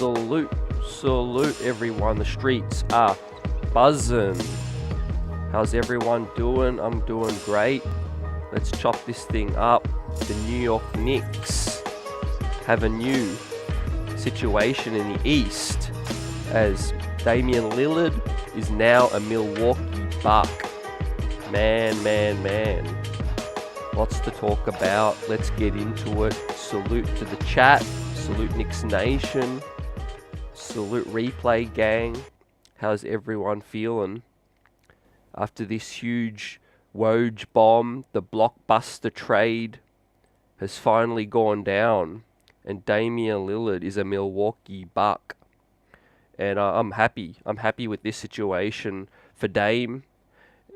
Salute everyone. The streets are buzzing. How's everyone doing? I'm doing great. Let's chop this thing up. The New York Knicks have a new situation in the East as Damian Lillard is now a Milwaukee Buck. Man. Lots to talk about. Let's get into it. Salute to the chat. Salute Knicks Nation. Salute Replay Gang. How's everyone feeling? After this huge Woj bomb, the blockbuster trade has finally gone down, and Damian Lillard is a Milwaukee Buck. And I'm happy. I'm happy with this situation for Dame.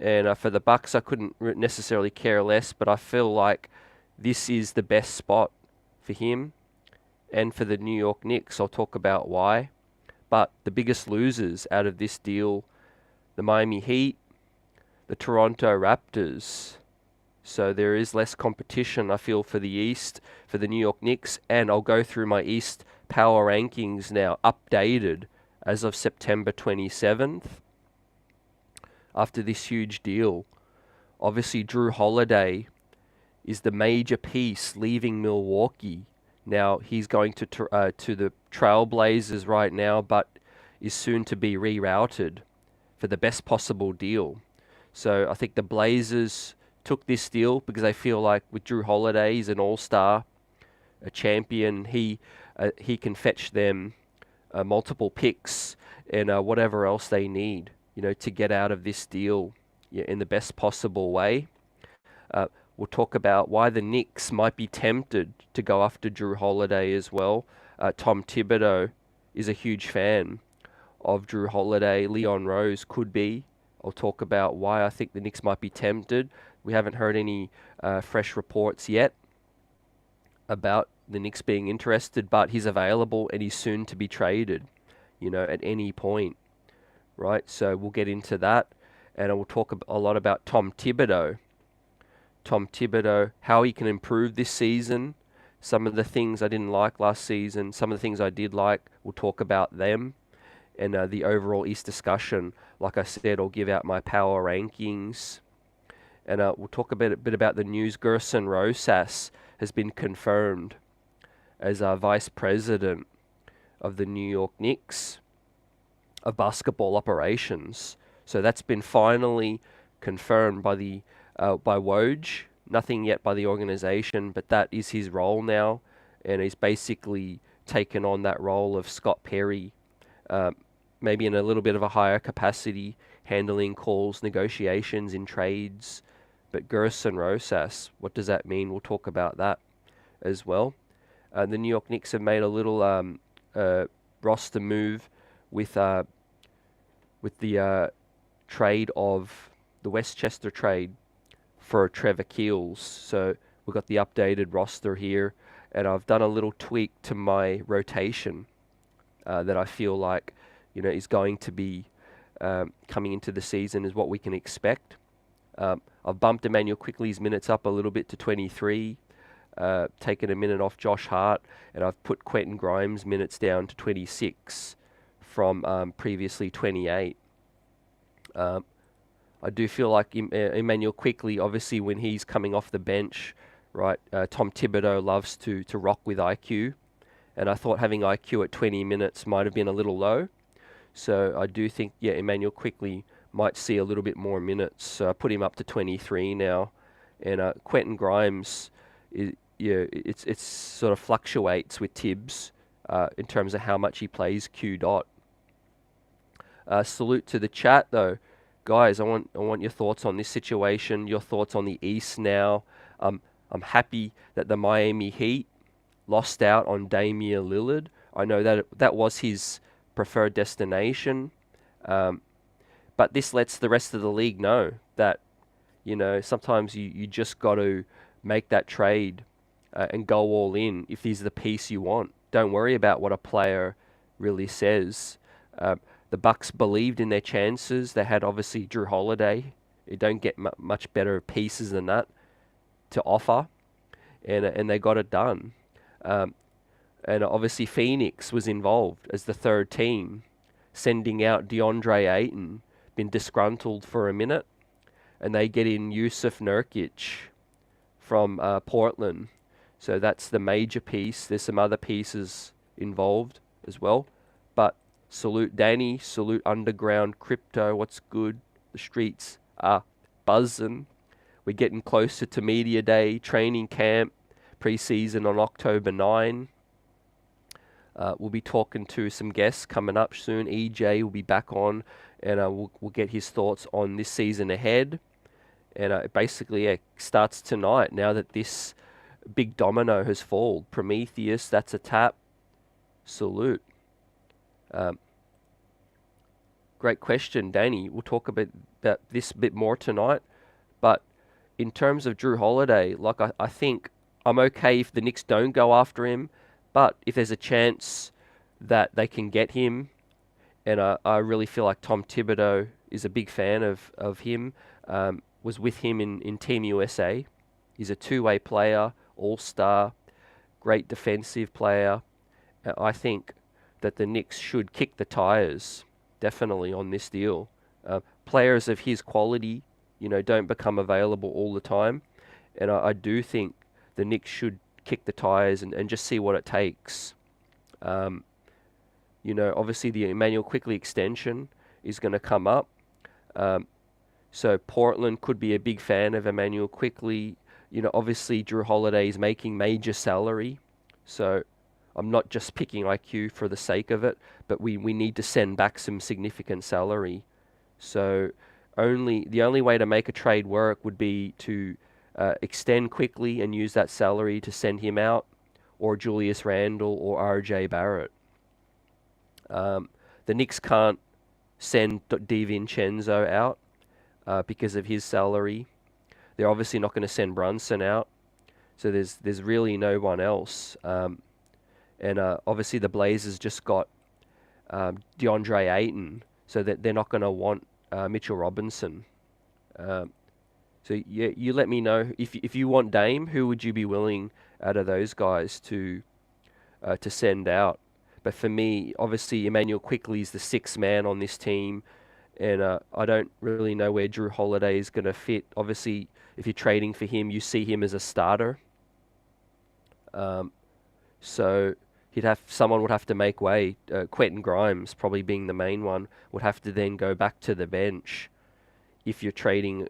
And for the Bucks, I couldn't necessarily care less, but I feel like this is the best spot for him and for the New York Knicks. I'll talk about why. But the biggest losers out of this deal, the Miami Heat, the Toronto Raptors. So there is less competition, I feel, for the East, for the New York Knicks. And I'll go through my East power rankings now, updated as of September 27th. After this huge deal, obviously Jrue Holiday is the major piece leaving Milwaukee. Now he's going to the Trailblazers right now, but is soon to be rerouted for the best possible deal. So I think the Blazers took this deal because they feel like with Jrue Holiday, he's an all-star, a champion. He can fetch them multiple picks and whatever else they need, to get out of this deal in the best possible way. We'll talk about why the Knicks might be tempted to go after Jrue Holiday as well. Tom Thibodeau is a huge fan of Jrue Holiday. Leon Rose could be. I'll talk about why I think the Knicks might be tempted. We haven't heard any fresh reports yet about the Knicks being interested, but he's available and he's soon to be traded, at any point. Right, so we'll get into that, and I will talk a lot about Tom Thibodeau. Tom Thibodeau, how he can improve this season, some of the things I didn't like last season, some of the things I did like, we'll talk about them, and the overall East discussion. Like I said, I'll give out my power rankings, and we'll talk a bit about the news. Gerson Rosas has been confirmed as our vice president of the New York Knicks of basketball operations. So that's been finally confirmed by by Woj. Nothing yet by the organization, but that is his role now, and he's basically taken on that role of Scott Perry, maybe in a little bit of a higher capacity, handling calls, negotiations in trades. But Gerson Rosas, what does that mean? We'll talk about that as well. The New York Knicks have made a little roster move with the trade of the Westchester trade for Trevor Keels. So we've got the updated roster here, and I've done a little tweak to my rotation that I feel like is going to be coming into the season is what we can expect. I've bumped Emmanuel Quickley's minutes up a little bit to 23, taken a minute off Josh Hart, and I've put Quentin Grimes' minutes down to 26 from previously 28. I do feel like Emmanuel Quickley, obviously when he's coming off the bench, right, Tom Thibodeau loves to rock with IQ, and I thought having IQ at 20 minutes might have been a little low. So I do think, Emmanuel Quickley might see a little bit more minutes. So I put him up to 23 now, and Quentin Grimes, it's sort of fluctuates with Thibs in terms of how much he plays Q dot. Salute to the chat though, guys. I want your thoughts on this situation. Your thoughts on the East now. I'm happy that the Miami Heat lost out on Damian Lillard. I know that was his preferred destination, but this lets the rest of the league know that sometimes you just got to make that trade and go all in if he's the piece you want. Don't worry about what a player really says. The Bucks believed in their chances. They had obviously Jrue Holiday. You don't get much better pieces than that to offer, and they got it done. And obviously Phoenix was involved as the third team, sending out DeAndre Ayton, been disgruntled for a minute, and they get in Yusuf Nurkic from Portland. So that's the major piece. There's some other pieces involved as well. But salute Danny, salute Underground Crypto. What's good? The streets are buzzing. We're getting closer to Media Day, training camp, preseason on October 9. We'll be talking to some guests coming up soon. EJ will be back on, and we'll get his thoughts on this season ahead. And it basically starts tonight now that this big domino has fallen. Prometheus, that's a tap. Salute. Great question, Danny. We'll talk about this a bit more tonight. But in terms of Jrue Holiday, like I think I'm okay if the Knicks don't go after him. But if there's a chance that they can get him, and I really feel like Tom Thibodeau is a big fan of him, was with him in Team USA. He's a two-way player, all-star, great defensive player. I think that the Knicks should kick the tires, definitely, on this deal. Players of his quality, don't become available all the time. And I do think the Knicks should kick the tires and just see what it takes. Obviously the Emmanuel Quickley extension is going to come up. So Portland could be a big fan of Emmanuel Quickley. Obviously Jrue Holiday is making major salary. So I'm not just picking IQ for the sake of it, but we need to send back some significant salary. So the only way to make a trade work would be to extend Quickley and use that salary to send him out, or Julius Randle or RJ Barrett. The Knicks can't send DiVincenzo out because of his salary. They're obviously not going to send Brunson out, so there's really no one else. And obviously the Blazers just got DeAndre Ayton, so that they're not going to want Mitchell Robinson. So yeah, you let me know if you want Dame, who would you be willing out of those guys to send out? But for me, obviously Emmanuel Quickley is the sixth man on this team, and I don't really know where Jrue Holiday is going to fit. Obviously, if you're trading for him, you see him as a starter. So someone would have to make way. Quentin Grimes, probably being the main one, would have to then go back to the bench if you're trading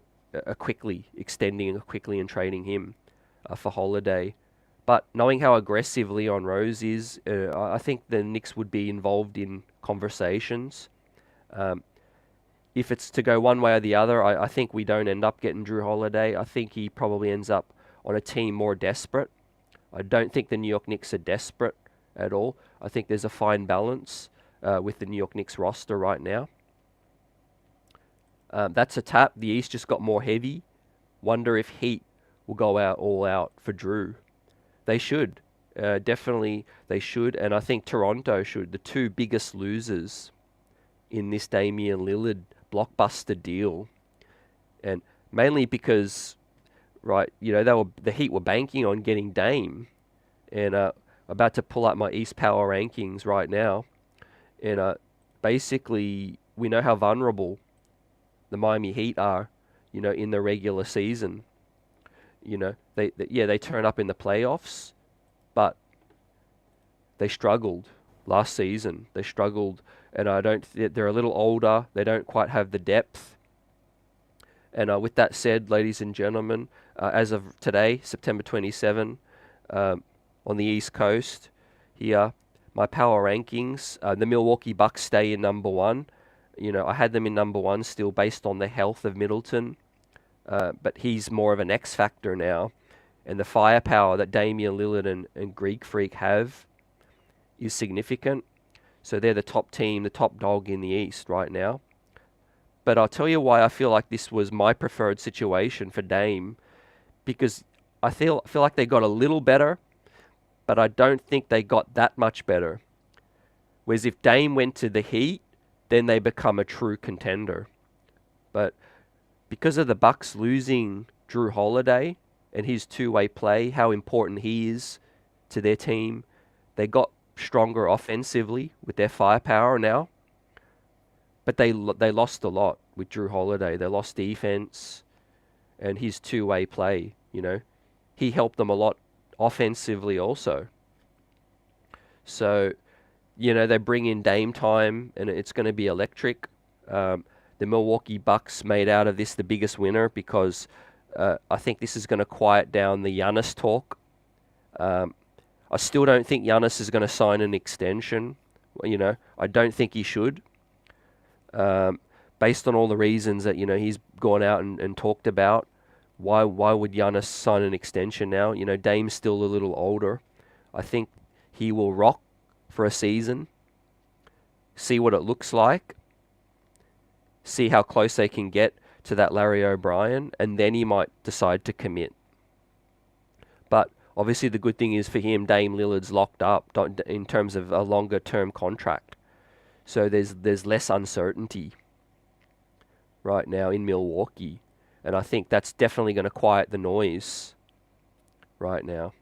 extending a Quickley and trading him for Holiday. But knowing how aggressive Leon Rose is, I think the Knicks would be involved in conversations. If it's to go one way or the other, I think we don't end up getting Jrue Holiday. I think he probably ends up on a team more desperate. I don't think the New York Knicks are desperate at all. I think there's a fine balance with the New York Knicks roster right now. That's a tap. The East just got more heavy. Wonder if Heat will go all out for Jrue. They should. Definitely they should. And I think Toronto should. The two biggest losers in this Damian Lillard blockbuster deal. And mainly because, the Heat were banking on getting Dame. And about to pull up my East Power rankings right now. And basically, we know how vulnerable the Miami Heat are, in the regular season. They turn up in the playoffs, but they struggled last season. They struggled, and they're a little older. They don't quite have the depth. And with that said, ladies and gentlemen, as of today, September 27, on the East Coast, here, my power rankings, the Milwaukee Bucks stay in number one. I had them in number one still based on the health of Middleton. But he's more of an X factor now. And the firepower that Damian Lillard and Greek Freak have is significant. So they're the top team, the top dog in the East right now. But I'll tell you why I feel like this was my preferred situation for Dame. Because I feel like they got a little better, but I don't think they got that much better. Whereas if Dame went to the Heat, then they become a true contender. But because of the Bucks losing Jrue Holiday and his two-way play, how important he is to their team, They got stronger offensively with their firepower now, but they lost a lot with Jrue Holiday. They lost defense and his two-way play. He helped them a lot offensively also. So, they bring in Dame time, and it's going to be electric. The Milwaukee Bucks made out of this the biggest winner because I think this is going to quiet down the Giannis talk. I still don't think Giannis is going to sign an extension. I don't think he should. Based on all the reasons that, he's gone out and talked about. Why would Giannis sign an extension now? Dame's still a little older. I think he will rock for a season, see what it looks like, see how close they can get to that Larry O'Brien, and then he might decide to commit. But obviously the good thing is for him, Dame Lillard's locked up in terms of a longer term contract. So there's less uncertainty right now in Milwaukee. And I think that's definitely going to quiet the noise right now.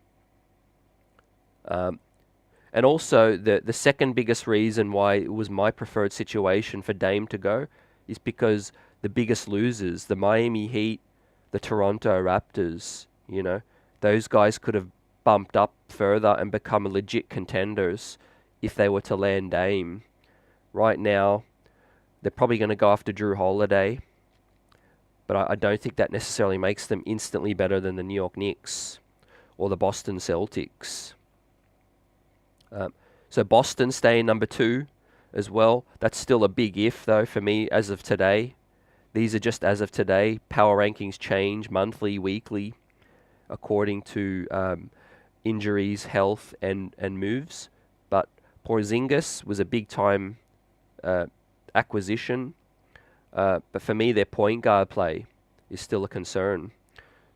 And also, the second biggest reason why it was my preferred situation for Dame to go is because the biggest losers, the Miami Heat, the Toronto Raptors, those guys could have bumped up further and become legit contenders if they were to land Dame. Right now, they're probably going to go after Jrue Holiday, but I don't think that necessarily makes them instantly better than the New York Knicks or the Boston Celtics. So Boston staying number 2 as well. That's still a big if, though, for me as of today. These are just as of today. Power rankings change monthly, weekly, according to injuries, health, and moves. But Porzingis was a big-time acquisition. But for me, their point guard play is still a concern.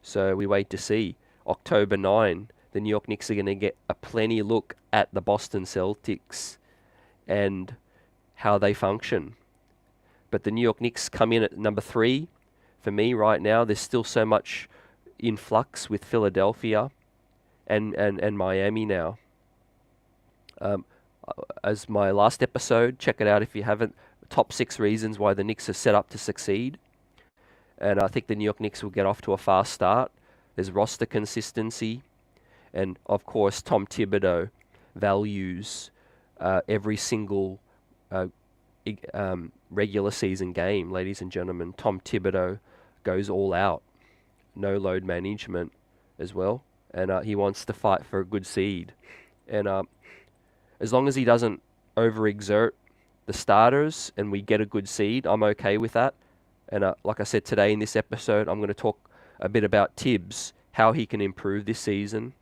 So we wait to see. October 9, the New York Knicks are going to get a plenty look at the Boston Celtics and how they function. But the New York Knicks come in at number 3. For me right now, there's still so much in flux with Philadelphia and Miami now. As my last episode, check it out if you haven't. Top 6 reasons why the Knicks are set up to succeed. And I think the New York Knicks will get off to a fast start. There's roster consistency. And, of course, Tom Thibodeau values every single regular season game, ladies and gentlemen. Tom Thibodeau goes all out. No load management as well. And he wants to fight for a good seed. And as long as he doesn't overexert the starters and we get a good seed, I'm okay with that. And like I said today in this episode, I'm going to talk a bit about Thibs, how he can improve this season,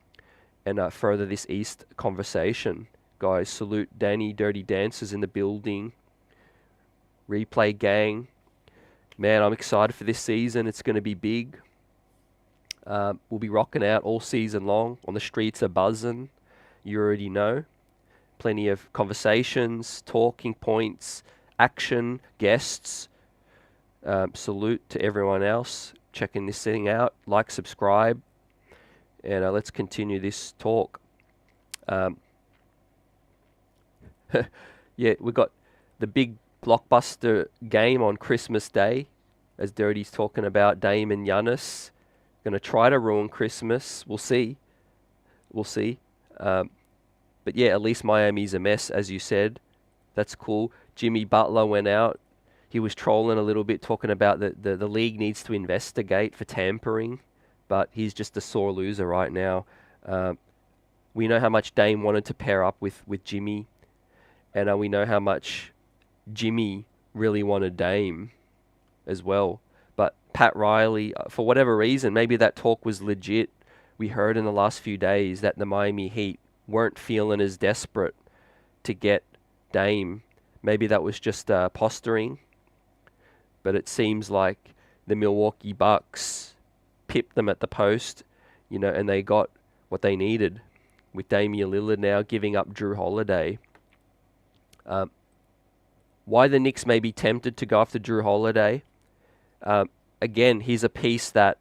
and further this East conversation. Guys, salute Danny Dirty Dancers in the building. Replay gang. Man, I'm excited for this season. It's going to be big. We'll be rocking out all season long. On the streets are buzzing. You already know. Plenty of conversations, talking points, action, guests. Salute to everyone else checking this thing out. Like, subscribe, and let's continue this talk. Yeah, we got the big blockbuster game on Christmas Day, as Dirty's talking about. Dame and Giannis going to try to ruin Christmas. We'll see. But yeah, at least Miami's a mess, as you said. That's cool. Jimmy Butler went out. He was trolling a little bit, talking about the league needs to investigate for tampering, but he's just a sore loser right now. We know how much Dame wanted to pair up with Jimmy, and we know how much Jimmy really wanted Dame as well. But Pat Riley, for whatever reason, maybe that talk was legit. We heard in the last few days that the Miami Heat weren't feeling as desperate to get Dame. Maybe that was just posturing. But it seems like the Milwaukee Bucks pipped them at the post, and they got what they needed with Damian Lillard now giving up Jrue Holiday. Why the Knicks may be tempted to go after Jrue Holiday? Again, he's a piece that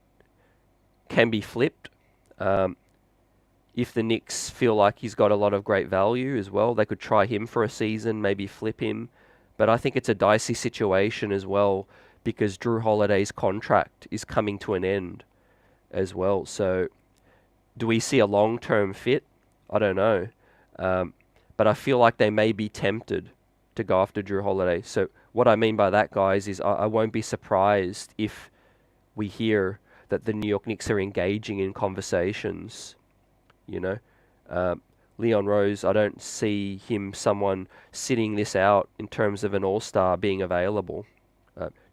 can be flipped. if the Knicks feel like he's got a lot of great value as well, they could try him for a season, maybe flip him. But I think it's a dicey situation as well because Jrue Holiday's contract is coming to an end as well. So do we see a long-term fit? I don't know. But I feel like they may be tempted to go after Jrue Holiday. So what I mean by that, guys, is I won't be surprised if we hear that the New York Knicks are engaging in conversations. You know, Leon Rose, I don't see him someone sitting this out in terms of an all-star being available.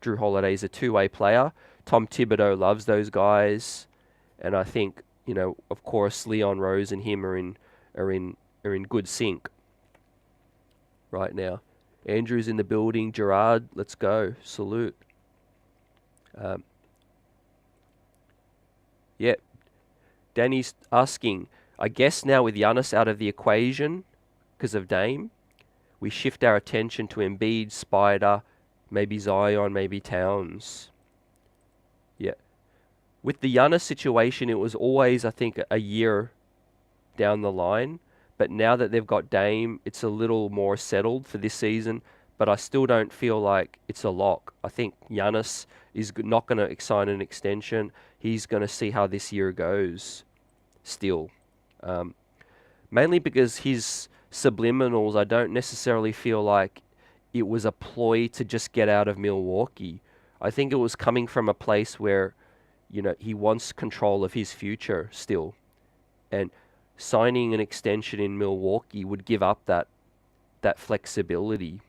Jrue Holiday is a two-way player. Tom Thibodeau loves those guys, and I think, you know, of course, Leon Rose and him are in good sync right now. Andrew's in the building. Gerard, let's go. Salute. Yeah. Danny's asking, I guess now with Giannis out of the equation because of Dame, we shift our attention to Embiid, Spider, maybe Zion, maybe Towns. Yeah. With the Giannis situation, it was always, I think, a year down the line. But now that they've got Dame, it's a little more settled for this season. But I still don't feel like it's a lock. I think Giannis is not going to sign an extension. He's going to see how this year goes still. Mainly because his subliminals, I don't necessarily feel like it was a ploy to just get out of Milwaukee. I think it was coming from a place where, you know, he wants control of his future still. And signing an extension in Milwaukee would give up that flexibility.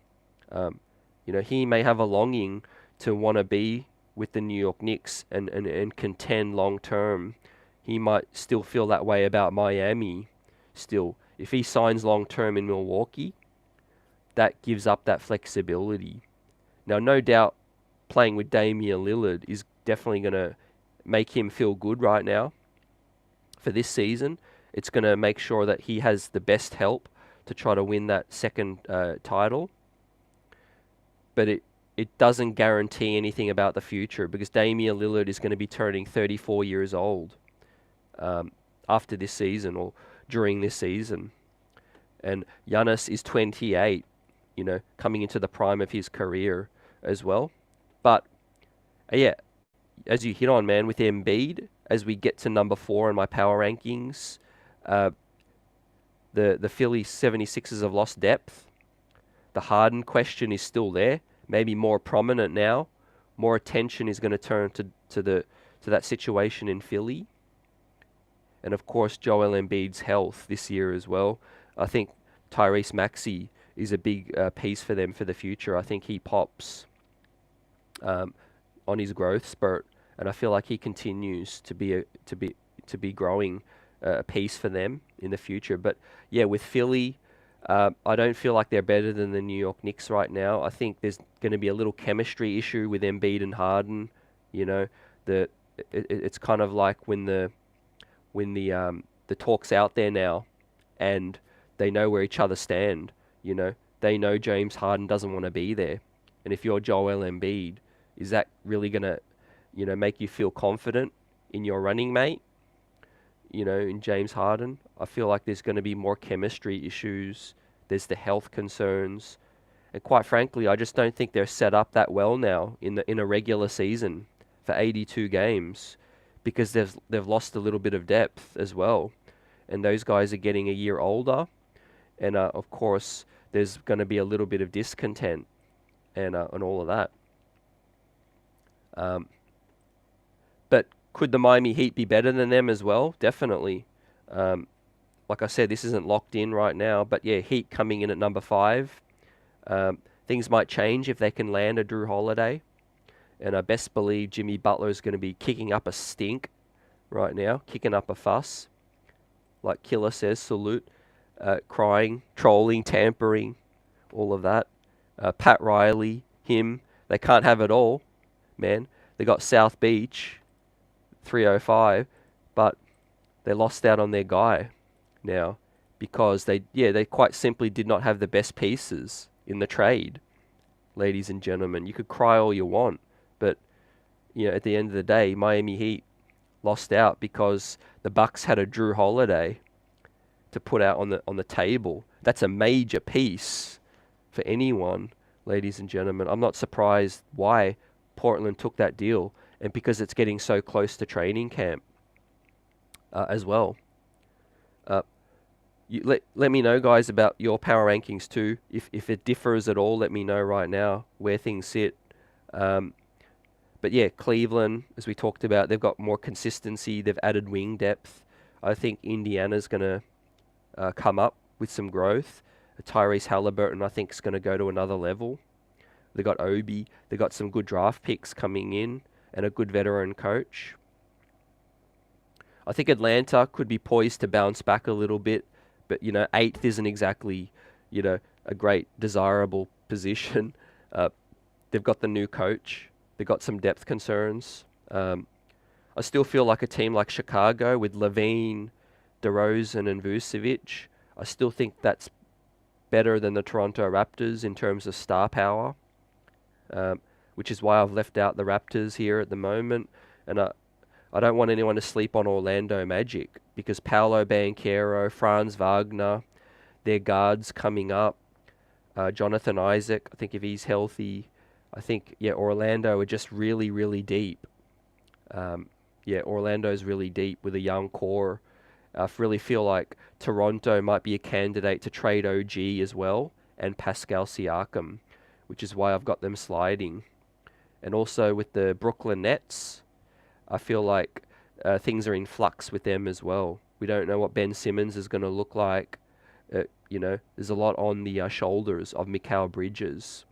You know, he may have a longing to want to be with the New York Knicks and contend long term. He might still feel that way about Miami still. If he signs long term in Milwaukee, that gives up that flexibility. Now, no doubt playing with Damian Lillard is definitely going to make him feel good right now for this season. It's going to make sure that he has the best help to try to win that second title. But it doesn't guarantee anything about the future because Damian Lillard is going to be turning 34 years old after this season or during this season. And Giannis is 28, you know, coming into the prime of his career as well. But, yeah, as you hit on, man, with Embiid, as we get to number 4 in my power rankings, the Philly 76ers have lost depth. The Harden question is still there, maybe more prominent now. More attention is going to turn to that situation in Philly. And of course, Joel Embiid's health this year as well. I think Tyrese Maxey is a big piece for them for the future. I think he pops on his growth spurt, and I feel like he continues to be growing a piece for them in the future. But yeah, with Philly, I don't feel like they're better than the New York Knicks right now. I think there's going to be a little chemistry issue with Embiid and Harden. You know, it's kind of like when the talk's out there now, and they know where each other stand. You know, they know James Harden doesn't want to be there, and if you're Joel Embiid, is that really gonna, you know, make you feel confident in your running mate? You know, in James Harden, I feel like there's going to be more chemistry issues. There's the health concerns, and quite frankly, I just don't think they're set up that well now in a regular season for 82 games, because they've lost a little bit of depth as well, and those guys are getting a year older, and of course there's going to be a little bit of discontent and all of that. But could the Miami Heat be better than them as well? Definitely. Like I said, this isn't locked in right now, but yeah, Heat coming in at number 5. Things might change if they can land a Jrue Holiday, and I best believe Jimmy Butler is going to be kicking up a stink right now, kicking up a fuss, like Killer says, salute, crying, trolling, tampering, all of that. Pat Riley, him, they can't have it all, man. They got South Beach, 305, but they lost out on their guy now because they quite simply did not have the best pieces in the trade, ladies and gentlemen. You could cry all you want, but you know, at the end of the day, Miami Heat lost out because the Bucks had a Jrue Holiday, to put out on the table. That's a major piece for anyone, ladies and gentlemen. I'm not surprised why Portland took that deal, and because it's getting so close to training camp as well. Let me know, guys, about your power rankings too. If it differs at all, let me know right now where things sit. But yeah, Cleveland, as we talked about, they've got more consistency. They've added wing depth. I think Indiana's going to come up with some growth. Tyrese Halliburton, I think, is going to go to another level. They got Obi. They got some good draft picks coming in and a good veteran coach. I think Atlanta could be poised to bounce back a little bit, but 8th isn't exactly a great desirable position. They've got the new coach. They've got some depth concerns. I still feel like a team like Chicago with Levine, DeRozan, and Vucevic, I still think that's better than the Toronto Raptors in terms of star power, which is why I've left out the Raptors here at the moment. And I don't want anyone to sleep on Orlando Magic, because Paolo Banchero, Franz Wagner, their guards coming up, Jonathan Isaac, I think if he's healthy, I think, Orlando are just really, really deep. Orlando's really deep with a young core. I really feel like Toronto might be a candidate to trade OG as well, and Pascal Siakam, which is why I've got them sliding. And also with the Brooklyn Nets, I feel like things are in flux with them as well. We don't know what Ben Simmons is going to look like. There's a lot on the shoulders of Mikal Bridges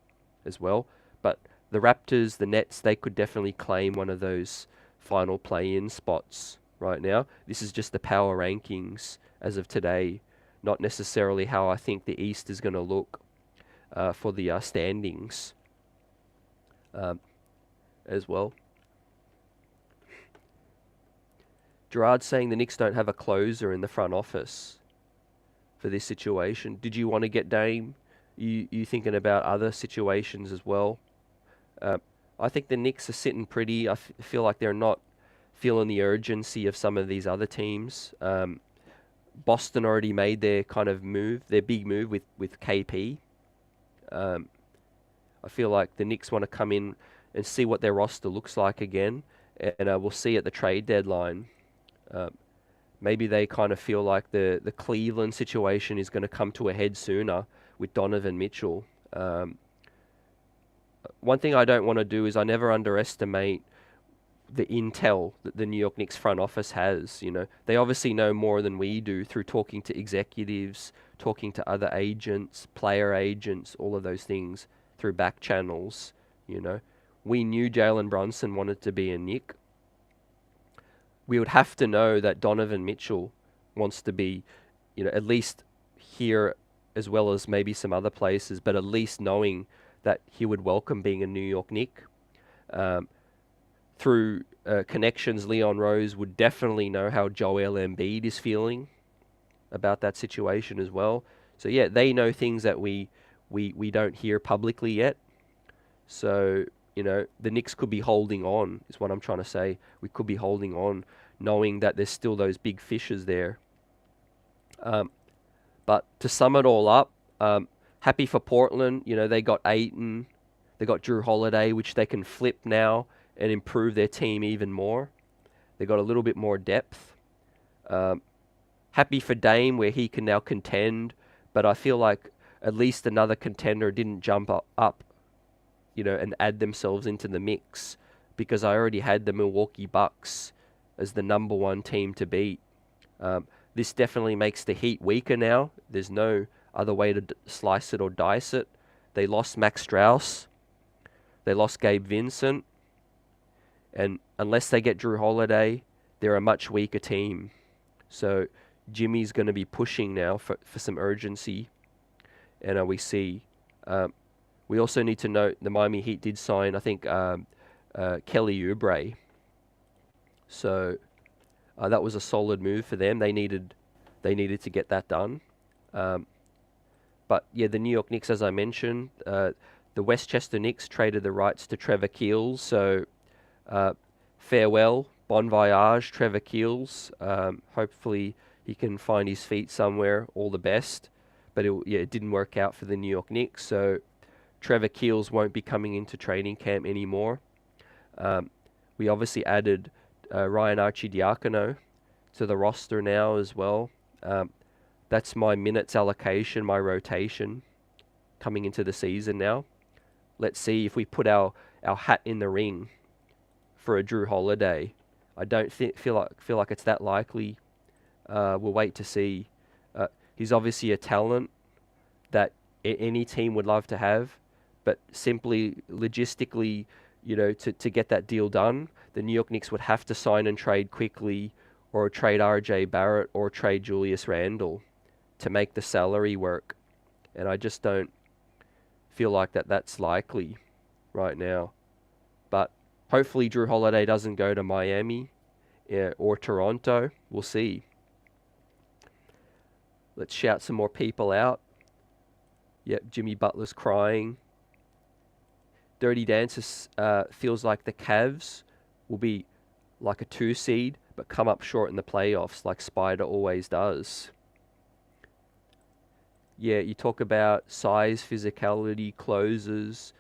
as well. But the Raptors, the Nets, they could definitely claim one of those final play-in spots right now. This is just the power rankings as of today, not necessarily how I think the East is going to look for the standings as well. Gerard's saying the Knicks don't have a closer in the front office for this situation. Did you want to get Dame? You thinking about other situations as well? I think the Knicks are sitting pretty. I feel like they're not feeling the urgency of some of these other teams. Boston already made their kind of move, their big move with KP. I feel like the Knicks want to come in and see what their roster looks like again, and we'll see at the trade deadline. Maybe they kind of feel like the Cleveland situation is going to come to a head sooner with Donovan Mitchell. One thing I don't want to do is I never underestimate the intel that the New York Knicks front office has. They obviously know more than we do through talking to executives, talking to other agents, player agents, all of those things through back channels. We knew Jalen Brunson wanted to be a Knick. We would have to know that Donovan Mitchell wants to be, at least here as well as maybe some other places, but at least knowing that he would welcome being a New York Knick. Through connections, Leon Rose would definitely know how Joel Embiid is feeling about that situation as well. So they know things that we don't hear publicly yet. So, the Knicks could be holding on, is what I'm trying to say. We could be holding on, knowing that there's still those big fishes there. But to sum it all up, happy for Portland. They got Ayton, they got Jrue Holiday, which they can flip now and improve their team even more. They got a little bit more depth. Happy for Dame, where he can now contend, but I feel like at least another contender didn't jump up, and add themselves into the mix, because I already had the Milwaukee Bucks as the number one team to beat. This definitely makes the Heat weaker now. There's no other way to slice it or dice it. They lost Max Strus. They lost Gabe Vincent. And unless they get Jrue Holiday, they're a much weaker team. So Jimmy's going to be pushing now for some urgency. And we see... we also need to note the Miami Heat did sign, I think, Kelly Oubre. So that was a solid move for them. They needed to get that done. But the New York Knicks, as I mentioned, the Westchester Knicks traded the rights to Trevor Keels. So farewell, bon voyage, Trevor Keels. Hopefully he can find his feet somewhere, all the best. But it didn't work out for the New York Knicks, so Trevor Keels won't be coming into training camp anymore. We obviously added Ryan Arcidiacono to the roster now as well. That's my minutes allocation, my rotation coming into the season now. Let's see if we put our hat in the ring for a Jrue Holiday. I don't feel like it's that likely. We'll wait to see. He's obviously a talent that any team would love to have, but simply logistically, to get that deal done, the New York Knicks would have to sign and trade quickly, or trade RJ Barrett, or trade Julius Randle to make the salary work. And I just don't feel like that's likely right now. But hopefully Jrue Holiday doesn't go to Miami or Toronto. We'll see. Let's shout some more people out. Yep, Jimmy Butler's crying. Dirty Dancer feels like the Cavs will be like a 2 seed, but come up short in the playoffs like Spider always does. Yeah, you talk about size, physicality, closers.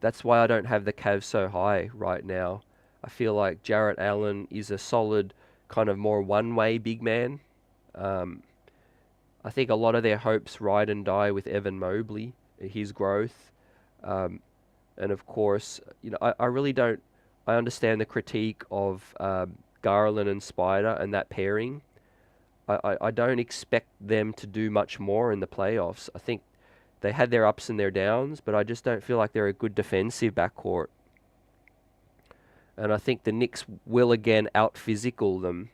That's why I don't have the Cavs so high right now. I feel like Jarrett Allen is a solid kind of more one-way big man. I think a lot of their hopes ride and die with Evan Mobley, his growth. And of course, I really don't. I understand the critique of Garland and Spider and that pairing. I don't expect them to do much more in the playoffs. I think they had their ups and their downs, but I just don't feel like they're a good defensive backcourt. And I think the Knicks will again out-physical them.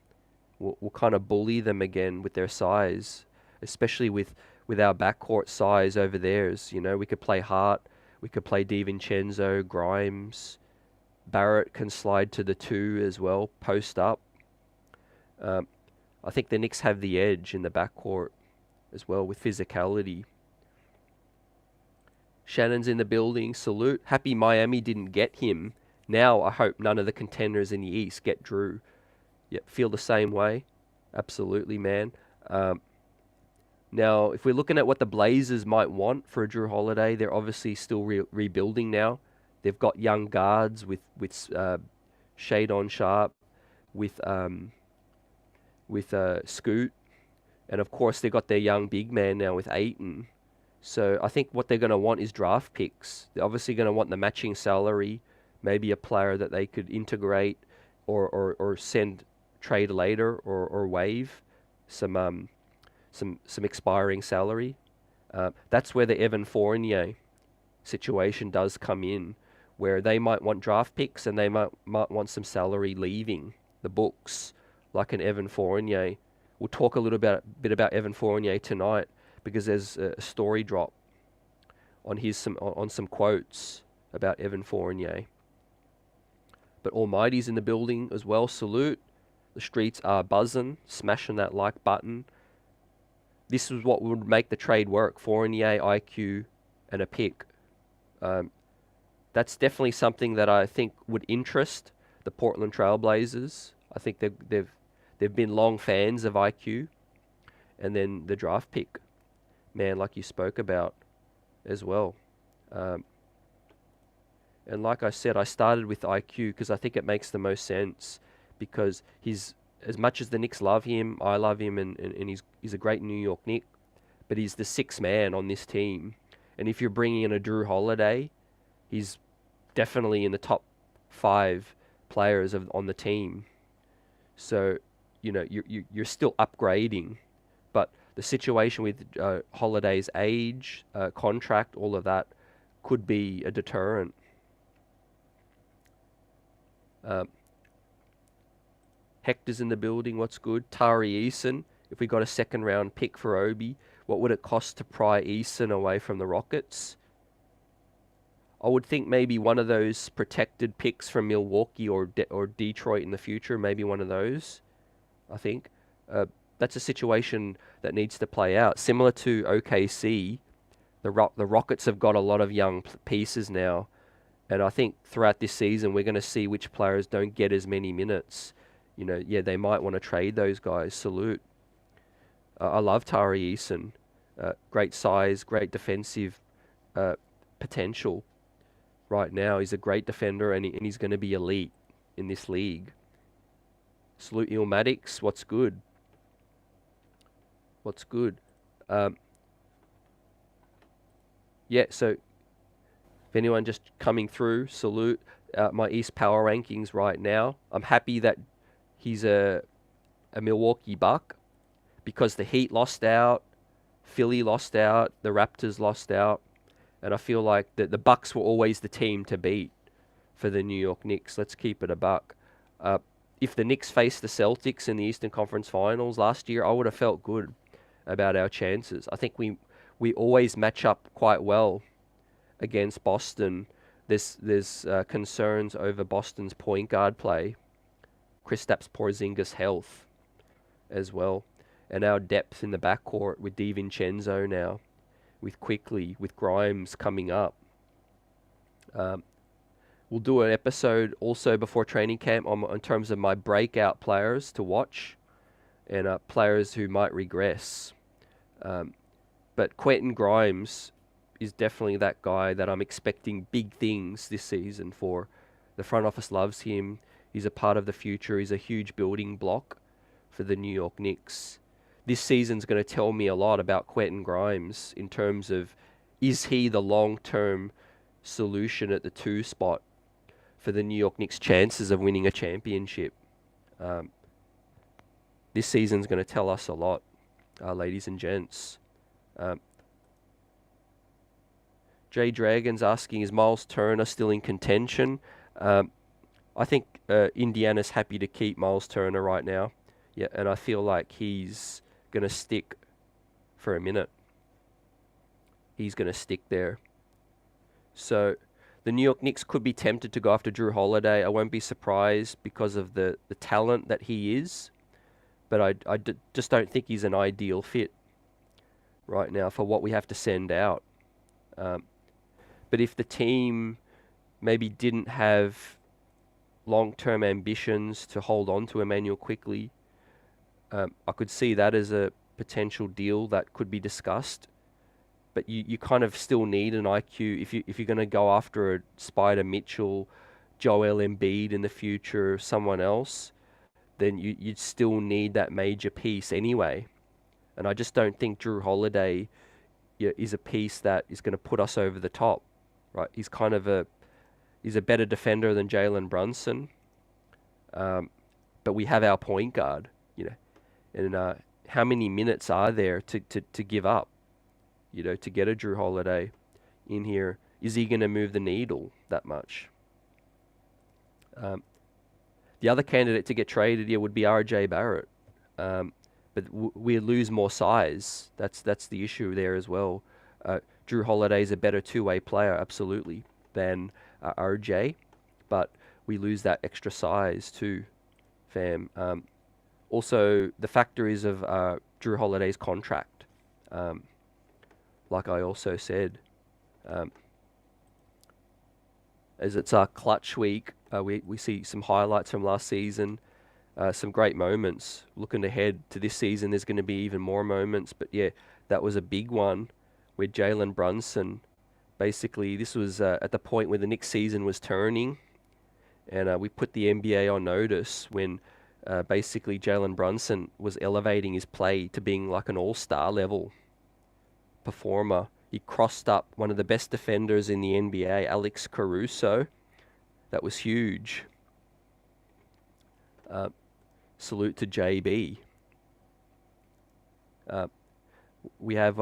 Will kind of bully them again with their size, especially with our backcourt size over theirs. We could play Hart, we could play DiVincenzo, Grimes. Barrett can slide to the 2 as well, post up. I think the Knicks have the edge in the backcourt as well with physicality. Shannon's in the building, salute. Happy Miami didn't get him. Now I hope none of the contenders in the East get Jrue. Yep, feel the same way. Absolutely, man. Now, if we're looking at what the Blazers might want for a Jrue Holiday, they're obviously still rebuilding now. They've got young guards with Shadon Sharp, with Scoot, and of course they've got their young big man now with Ayton. So I think what they're going to want is draft picks. They're obviously going to want the matching salary, maybe a player that they could integrate or send trade later or waive some expiring salary. That's where the Evan Fournier situation does come in, where they might want draft picks and they might want some salary leaving the books, like an Evan Fournier. We'll talk a little bit about Evan Fournier tonight, because there's a story drop on some quotes about Evan Fournier. But Almighty's in the building as well. Salute. The streets are buzzing, smashing that like button. This is what would make the trade work: Fournier, IQ, and a pick. That's definitely something that I think would interest the Portland Trailblazers. I think they've been long fans of IQ, and then the draft pick, man, like you spoke about as well. And like I said, I started with IQ because I think it makes the most sense, because he's, as much as the Knicks love him, I love him, and he's a great New York Knick, but he's the sixth man on this team. And if you're bringing in a Jrue Holiday, he's definitely in the top 5 players on the team. So, you're still upgrading, but the situation with Holiday's age, contract, all of that could be a deterrent. Hector's in the building. What's good? Tari Eason. If we got a second round pick for Obi, what would it cost to pry Eason away from the Rockets? I would think maybe one of those protected picks from Milwaukee or Detroit in the future. Maybe one of those. I think that's a situation that needs to play out. Similar to OKC, the Rockets have got a lot of young pieces now, and I think throughout this season we're going to see which players don't get as many minutes. They might want to trade those guys. Salute. I love Tari Eason. Great size, great defensive uh, potential right now. He's a great defender, and he's going to be elite in this league. Salute Ilmatics. What's good? What's good? Um, yeah, so if anyone just coming through, salute. My East Power rankings right now. I'm happy that he's a Milwaukee Buck because the Heat lost out, Philly lost out, the Raptors lost out, and I feel like the Bucks were always the team to beat for the New York Knicks. Let's keep it a buck. If the Knicks faced the Celtics in the Eastern Conference Finals last year, I would have felt good about our chances. I think we always match up quite well against Boston. There's concerns over Boston's point guard play, Kristaps Porzingis' health as well, and our depth in the backcourt with DiVincenzo now, with Quickly, with Grimes coming up. We'll do an episode also before training camp in terms of my breakout players to watch and players who might regress. But Quentin Grimes is definitely that guy that I'm expecting big things this season for. The front office loves him. He's a part of the future. He's a huge building block for the New York Knicks. This season's going to tell me a lot about Quentin Grimes in terms of, is he the long-term solution at the 2 spot for the New York Knicks' chances of winning a championship? This season's going to tell us a lot, ladies and gents. Jay Dragon's asking, is Miles Turner still in contention? I think Indiana's happy to keep Miles Turner right now. Yeah, and I feel like he's going to stick for a minute. He's going to stick there. So the New York Knicks could be tempted to go after Jrue Holiday. I won't be surprised because of the talent that he is. But I just don't think he's an ideal fit right now for what we have to send out. But if the team maybe didn't have long-term ambitions to hold on to Emmanuel Quickly, I could see that as a potential deal that could be discussed. But you kind of still need an IQ if you're going to go after a Spider Mitchell, Joel Embiid in the future, someone else, then you'd still need that major piece anyway. And I just don't think Jrue Holiday is a piece that is going to put us over the top. Right, he's a better defender than Jalen Brunson, but we have our point guard, and how many minutes are there to give up, to get a Jrue Holiday in here? Is he going to move the needle that much? The other candidate to get traded here would be RJ Barrett, but we lose more size. That's the issue there as well. Jrue Holiday is a better two-way player, absolutely, than RJ, but we lose that extra size too, fam. Also, the factor is of Jrue Holiday's contract. Like I also said, as it's our clutch week, we see some highlights from last season, some great moments. Looking ahead to this season, there's going to be even more moments, but yeah, that was a big one. Where Jalen Brunson, basically, this was at the point where the Knicks season was turning, and we put the NBA on notice when basically Jalen Brunson was elevating his play to being like an all-star level performer. He crossed up one of the best defenders in the NBA, Alex Caruso. That was huge. Salute to JB. We have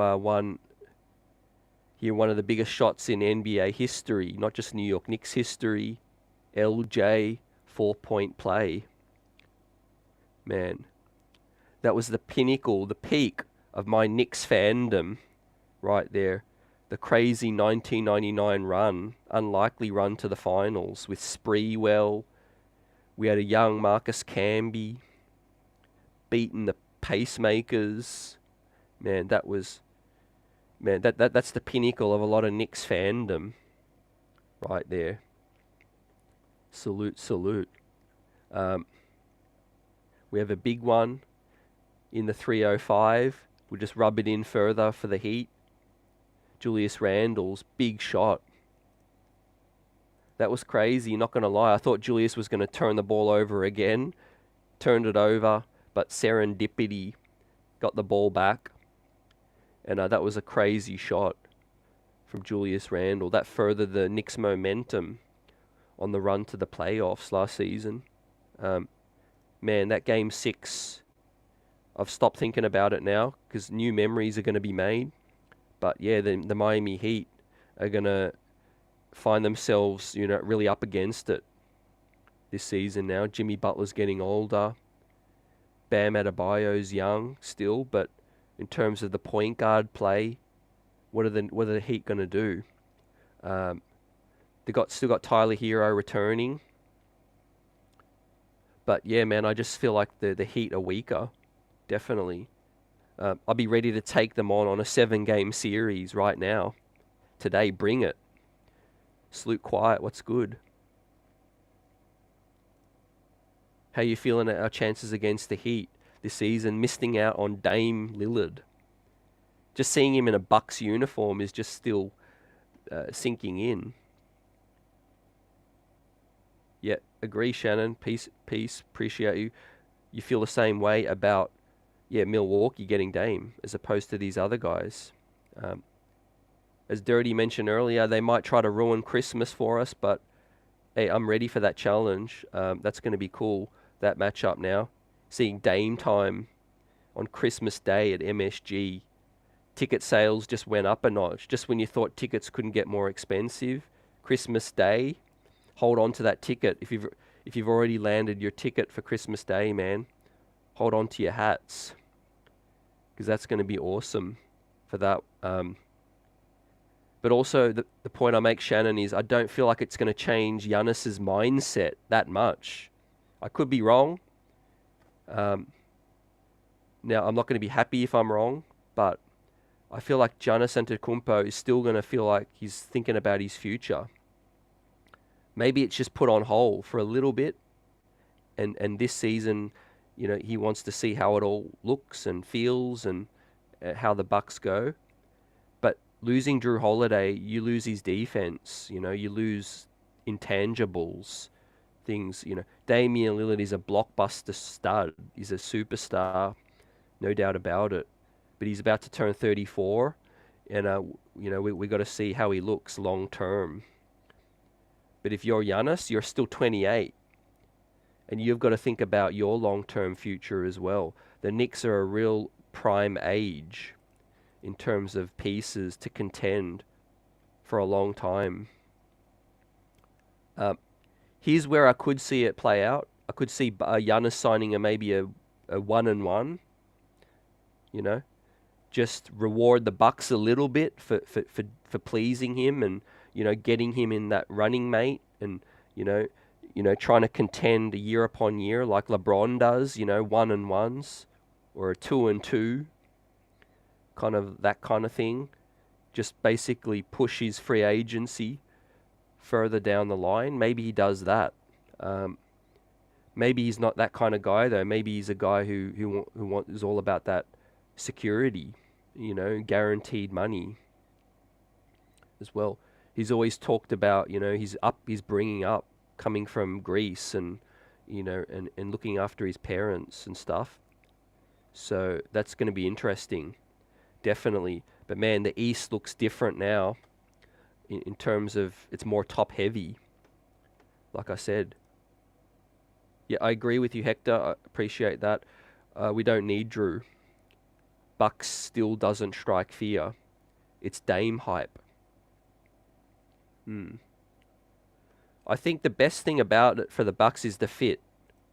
one of the biggest shots in NBA history, not just New York Knicks history. LJ 4-point play. Man, that was the pinnacle, the peak of my Knicks fandom right there. The crazy 1999 run, unlikely run to the finals with Spreewell. We had a young Marcus Camby beating the pacemakers. Man, that's the pinnacle of a lot of Knicks fandom right there. Salute. We have a big one in the 305. We'll just rub it in further for the Heat. Julius Randle's big shot. That was crazy, not going to lie. I thought Julius was going to turn the ball over again. Turned it over, but serendipity got the ball back. And that was a crazy shot from Julius Randle. That furthered the Knicks' momentum on the run to the playoffs last season. Man, that Game 6, I've stopped thinking about it now because new memories are going to be made. But yeah, the Miami Heat are going to find themselves, really up against it this season now. Jimmy Butler's getting older. Bam Adebayo's young still, but in terms of the point guard play, what are the Heat going to do? They still got Tyler Hero returning. But yeah, man, I just feel like the Heat are weaker, definitely. I'll be ready to take them on a 7-game series right now. Today, bring it. Salute Quiet, what's good? How you feeling at our chances against the Heat this season? Missing out on Dame Lillard. Just seeing him in a Bucks uniform is just still sinking in. Yeah, agree, Shannon. Peace. Appreciate you. You feel the same way about, Milwaukee getting Dame as opposed to these other guys. As Dirty mentioned earlier, they might try to ruin Christmas for us, but hey, I'm ready for that challenge. That's going to be cool, that matchup now. Seeing Dame time on Christmas Day at MSG. Ticket sales just went up a notch. Just when you thought tickets couldn't get more expensive, Christmas Day, hold on to that ticket. If you've already landed your ticket for Christmas Day, man, hold on to your hats, because that's going to be awesome for that. But also the point I make, Shannon, is I don't feel like it's going to change Giannis's mindset that much. I could be wrong. Now, I'm not going to be happy if I'm wrong, but I feel like Giannis Antetokounmpo is still going to feel like he's thinking about his future. Maybe it's just put on hold for a little bit, and this season, he wants to see how it all looks and feels and how the Bucks go. But losing Jrue Holiday, you lose his defense. You lose intangibles, things. Damian Lillard is a blockbuster stud. He's a superstar, no doubt about it. But he's about to turn 34, and we got to see how he looks long term. But if you're Giannis, you're still 28, and you've got to think about your long-term future as well. The Knicks are a real prime age in terms of pieces to contend for a long time. Here's where I could see it play out. I could see Giannis signing maybe a 1-and-1. Just reward the Bucks a little bit for pleasing him and getting him in that running mate, and trying to contend year upon year like LeBron does, 1-and-1s or a 2-and-2, kind of that kind of thing. Just basically push his free agency further down the line. Maybe he does that. Maybe he's not that kind of guy though. Maybe he's a guy who is all about that security, guaranteed money as well. He's always talked about, he's bringing up, coming from Greece and, and looking after his parents and stuff. So that's going to be interesting, definitely. But man, the East looks different now in terms of it's more top heavy, like I said. Yeah, I agree with you, Hector. I appreciate that. We don't need Jrue. Bucks still doesn't strike fear. It's Dame hype. I think the best thing about it for the Bucks is the fit.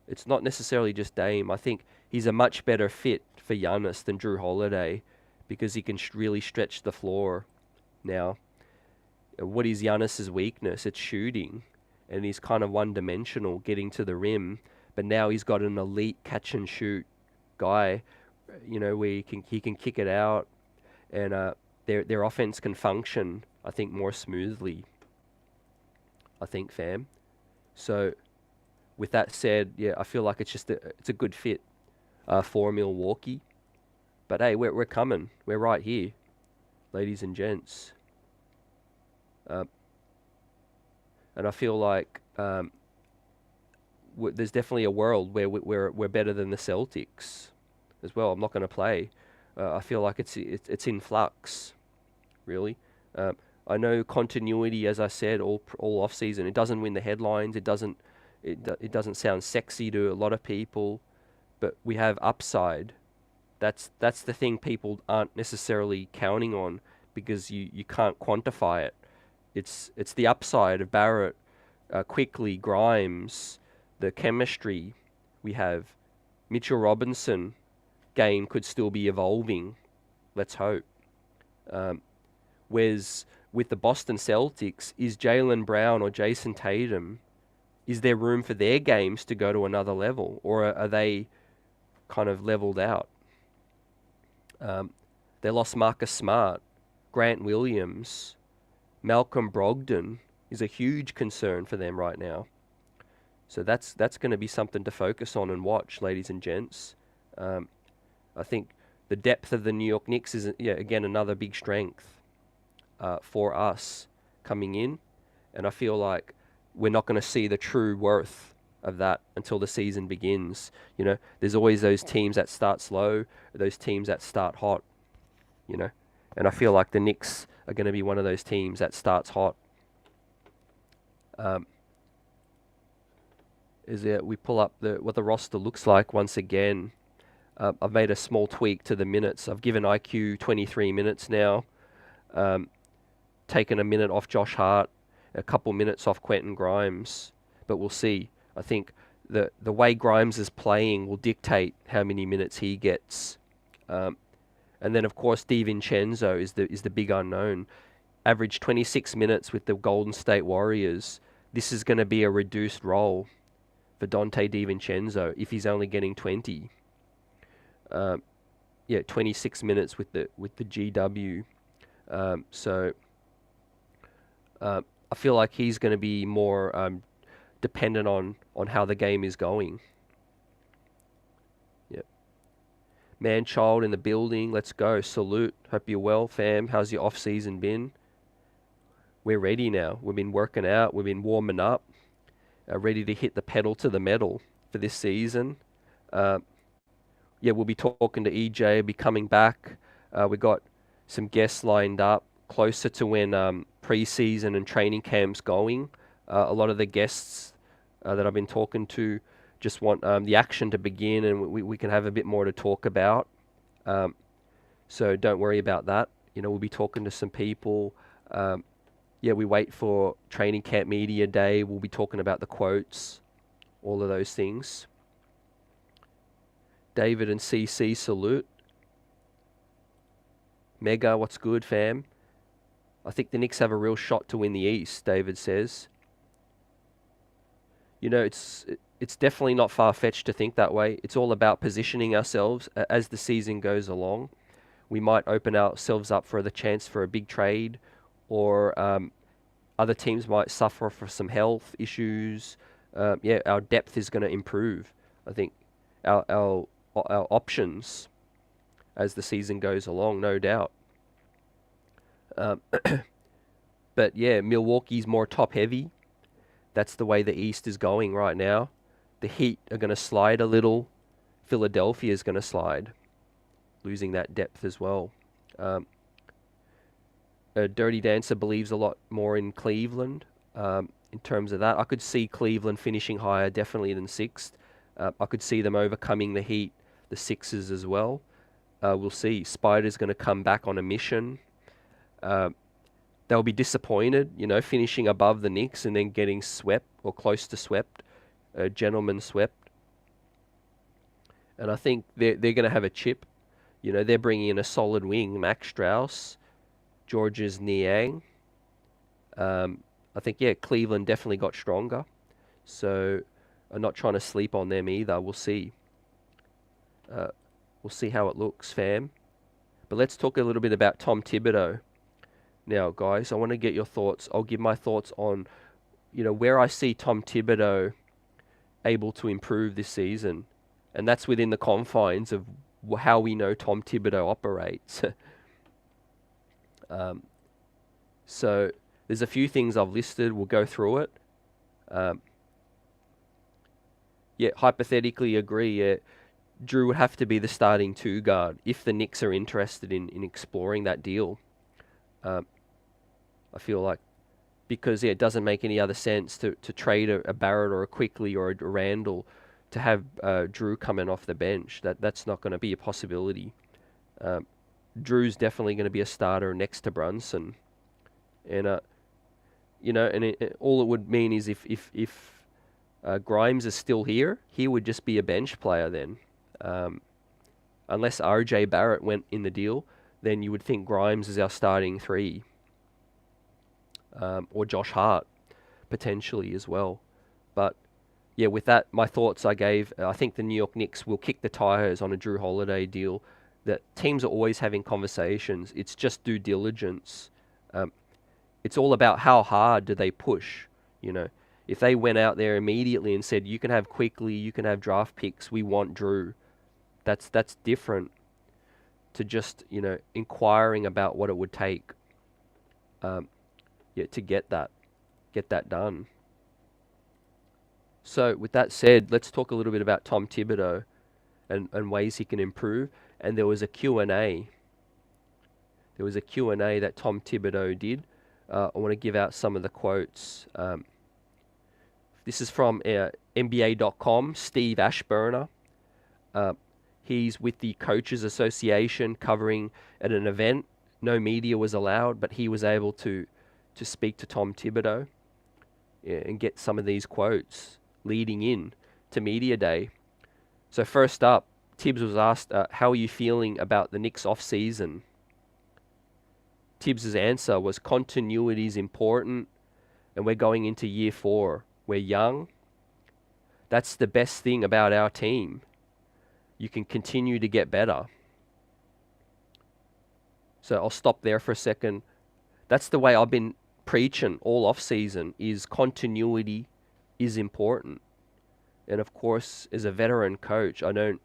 It's not necessarily just Dame. I think he's a much better fit for Giannis than Jrue Holiday because he can really stretch the floor now. What is Giannis's weakness? It's shooting, and he's kind of one-dimensional getting to the rim. But now he's got an elite catch-and-shoot guy, where he can kick it out, and their offense can function, I think, more smoothly. I think, fam. So, with that said, yeah, I feel like it's a good fit for Milwaukee. But hey, we're coming. We're right here, ladies and gents. And I feel like there's definitely a world where we're better than the Celtics as well. I'm not going to play. I feel like it's in flux, really. I know continuity, as I said, all off season. It doesn't win the headlines. It doesn't sound sexy to a lot of people, but we have upside. That's the thing people aren't necessarily counting on because you can't quantify it. It's the upside of Barrett, Quickly, Grimes, the chemistry we have. Mitchell Robinson game could still be evolving. Let's hope. Whereas with the Boston Celtics, is Jaylen Brown or Jason Tatum, is there room for their games to go to another level, or are they kind of leveled out? They lost Marcus Smart, Grant Williams, Malcolm Brogdon is a huge concern for them right now. So that's going to be something to focus on and watch, ladies and gents. I think the depth of the New York Knicks is, again, another big strength for us coming in. And I feel like we're not going to see the true worth of that until the season begins. There's always those teams that start slow, those teams that start hot, And I feel like the Knicks are going to be one of those teams that starts hot. We pull up what the roster looks like once again. I've made a small tweak to the minutes. I've given IQ 23 minutes now. Taken a minute off Josh Hart, a couple minutes off Quentin Grimes, but we'll see. I think the way Grimes is playing will dictate how many minutes he gets. And then, of course, DiVincenzo is the big unknown. Averaged 26 minutes with the Golden State Warriors. This is going to be a reduced role for Donte DiVincenzo if he's only getting 20. 26 minutes with the GW. So I feel like he's going to be more dependent on how the game is going. Man-child in the building. Let's go. Salute. Hope you're well, fam. How's your off-season been? We're ready now. We've been working out. We've been warming up. Ready to hit the pedal to the metal for this season. We'll be talking to EJ. Be coming back. We got some guests lined up closer to when pre-season and training camp's going. A lot of the guests that I've been talking to just want the action to begin, and we can have a bit more to talk about. So don't worry about that. We'll be talking to some people. We wait for training camp media day. We'll be talking about the quotes, all of those things. David and CC, salute. Mega, what's good, fam? I think the Knicks have a real shot to win the East, David says. It's definitely not far-fetched to think that way. It's all about positioning ourselves as the season goes along. We might open ourselves up for the chance for a big trade, or other teams might suffer for some health issues. Our depth is going to improve. I think our options as the season goes along, no doubt. But Milwaukee's more top-heavy. That's the way the East is going right now. The Heat are going to slide a little. Philadelphia is going to slide, losing that depth as well. Dirty Dancer believes a lot more in Cleveland in terms of that. I could see Cleveland finishing higher, definitely than 6th. I could see them overcoming the Heat, the Sixers as well. We'll see. Spider's going to come back on a mission. They'll be disappointed, finishing above the Knicks and then getting swept or close to swept, gentlemen swept. And I think they're going to have a chip. They're bringing in a solid wing, Max Strus, Georges Niang. I think, Cleveland definitely got stronger. So I'm not trying to sleep on them either. We'll see. We'll see how it looks, fam. But let's talk a little bit about Tom Thibodeau. Now, guys, I want to get your thoughts. I'll give my thoughts on, where I see Tom Thibodeau able to improve this season. And that's within the confines of how we know Tom Thibodeau operates. So there's a few things I've listed. We'll go through it. Yeah, hypothetically agree. Yeah, Jrue would have to be the starting 2 guard if the Knicks are interested in exploring that deal. I feel like, because it doesn't make any other sense to trade a Barrett or a Quickly or a Randall to have Jrue coming off the bench. That's not going to be a possibility. Drew's definitely going to be a starter next to Brunson, and all it would mean is if Grimes is still here, he would just be a bench player then. Unless RJ Barrett went in the deal, then you would think Grimes is our starting 3. Or Josh Hart, potentially as well. But, yeah, with that, my thoughts I gave, I think the New York Knicks will kick the tires on a Jrue Holiday deal. That teams are always having conversations. It's just due diligence. It's all about how hard do they push, If they went out there immediately and said, you can have Quickly, you can have draft picks, we want Jrue, that's different to just, inquiring about what it would take to get that done. So with that said, let's talk a little bit about Tom Thibodeau and ways he can improve. And there was a Q&A. There was a Q&A that Tom Thibodeau did. I want to give out some of the quotes. This is from NBA.com, Steve Ashburner. He's with the Coaches Association covering at an event. No media was allowed, but he was able to speak to Tom Thibodeau and get some of these quotes leading in to Media Day. So first up, Thibs was asked, how are you feeling about the Knicks off-season? Thibs' answer was, continuity is important, and we're going into year 4. We're young. That's the best thing about our team. You can continue to get better. So I'll stop there for a second. That's the way I've been preaching all off-season, is continuity is important. And of course, as a veteran coach, I'm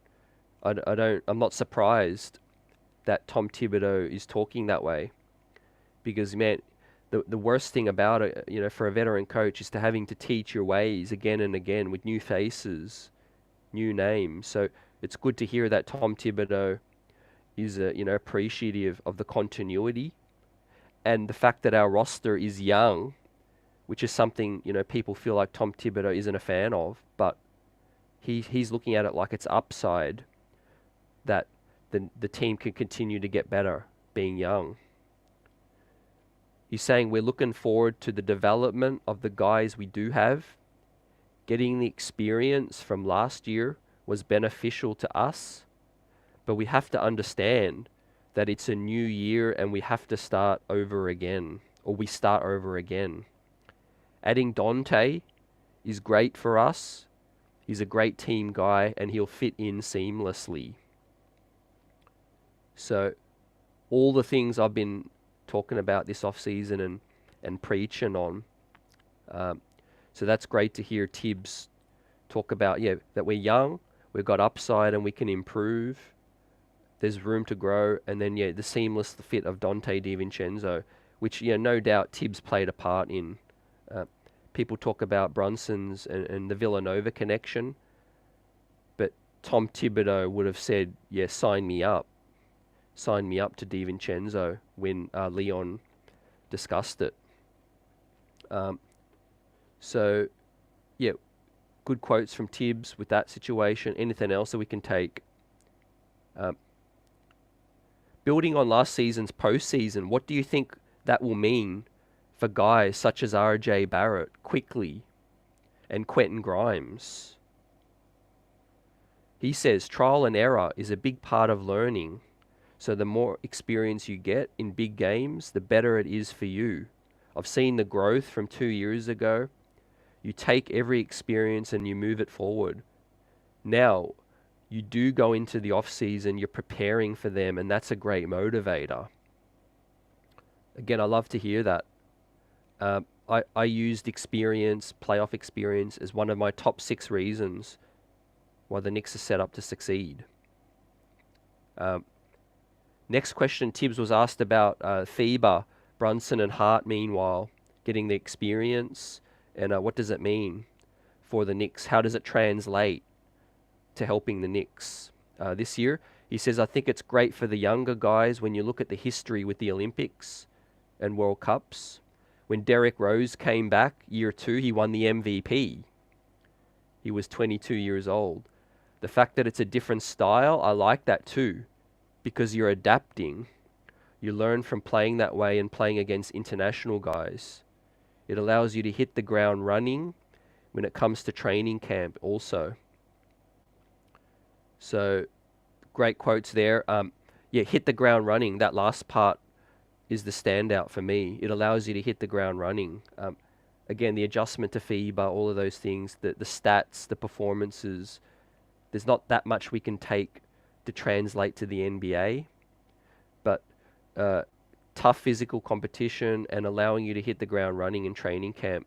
not surprised that Tom Thibodeau is talking that way. Because, man, the worst thing about it, for a veteran coach, is to having to teach your ways again and again with new faces, new names. So it's good to hear that Tom Thibodeau is, appreciative of the continuity and the fact that our roster is young, which is something, people feel like Tom Thibodeau isn't a fan of, but he's looking at it like it's upside, that the team can continue to get better being young. He's saying we're looking forward to the development of the guys we do have. Getting the experience from last year was beneficial to us, but we have to understand that it's a new year and we have to start over again, or we start over again. Adding Dante is great for us. He's a great team guy and he'll fit in seamlessly. So all the things I've been talking about this off-season and preaching on. So that's great to hear Thibs talk about, that we're young, we've got upside and we can improve. There's room to grow. And then, the seamless fit of Dante DiVincenzo, which, no doubt Thibs played a part in. People talk about Brunson's and the Villanova connection, but Tom Thibodeau would have said, sign me up. Sign me up to DiVincenzo when Leon discussed it. So, good quotes from Thibs with that situation. Anything else that we can take? Building on last season's postseason, what do you think that will mean for guys such as RJ Barrett, Quickly, and Quentin Grimes? He says trial and error is a big part of learning. So the more experience you get in big games, the better it is for you. I've seen the growth from 2 years ago. You take every experience and you move it forward. Now, you do go into the off-season, you're preparing for them, and that's a great motivator. Again, I love to hear that. I used experience, playoff experience, as one of my top 6 reasons why the Knicks are set up to succeed. Next question, Tibbs was asked about FIBA, Brunson and Hart, meanwhile, getting the experience, and what does it mean for the Knicks? How does it translate to helping the Knicks this year? He says, I think it's great for the younger guys when you look at the history with the Olympics and World Cups. When Derrick Rose came back year 2, he won the MVP. He was 22 years old. The fact that it's a different style, I like that too, because you're adapting. You learn from playing that way and playing against international guys. It allows you to hit the ground running when it comes to training camp also. So, great quotes there. Yeah, hit the ground running. That last part is the standout for me. It allows you to hit the ground running. Again, the adjustment to FIBA, all of those things, the stats, the performances. There's not that much we can take to translate to the NBA, but tough physical competition and allowing you to hit the ground running in training camp,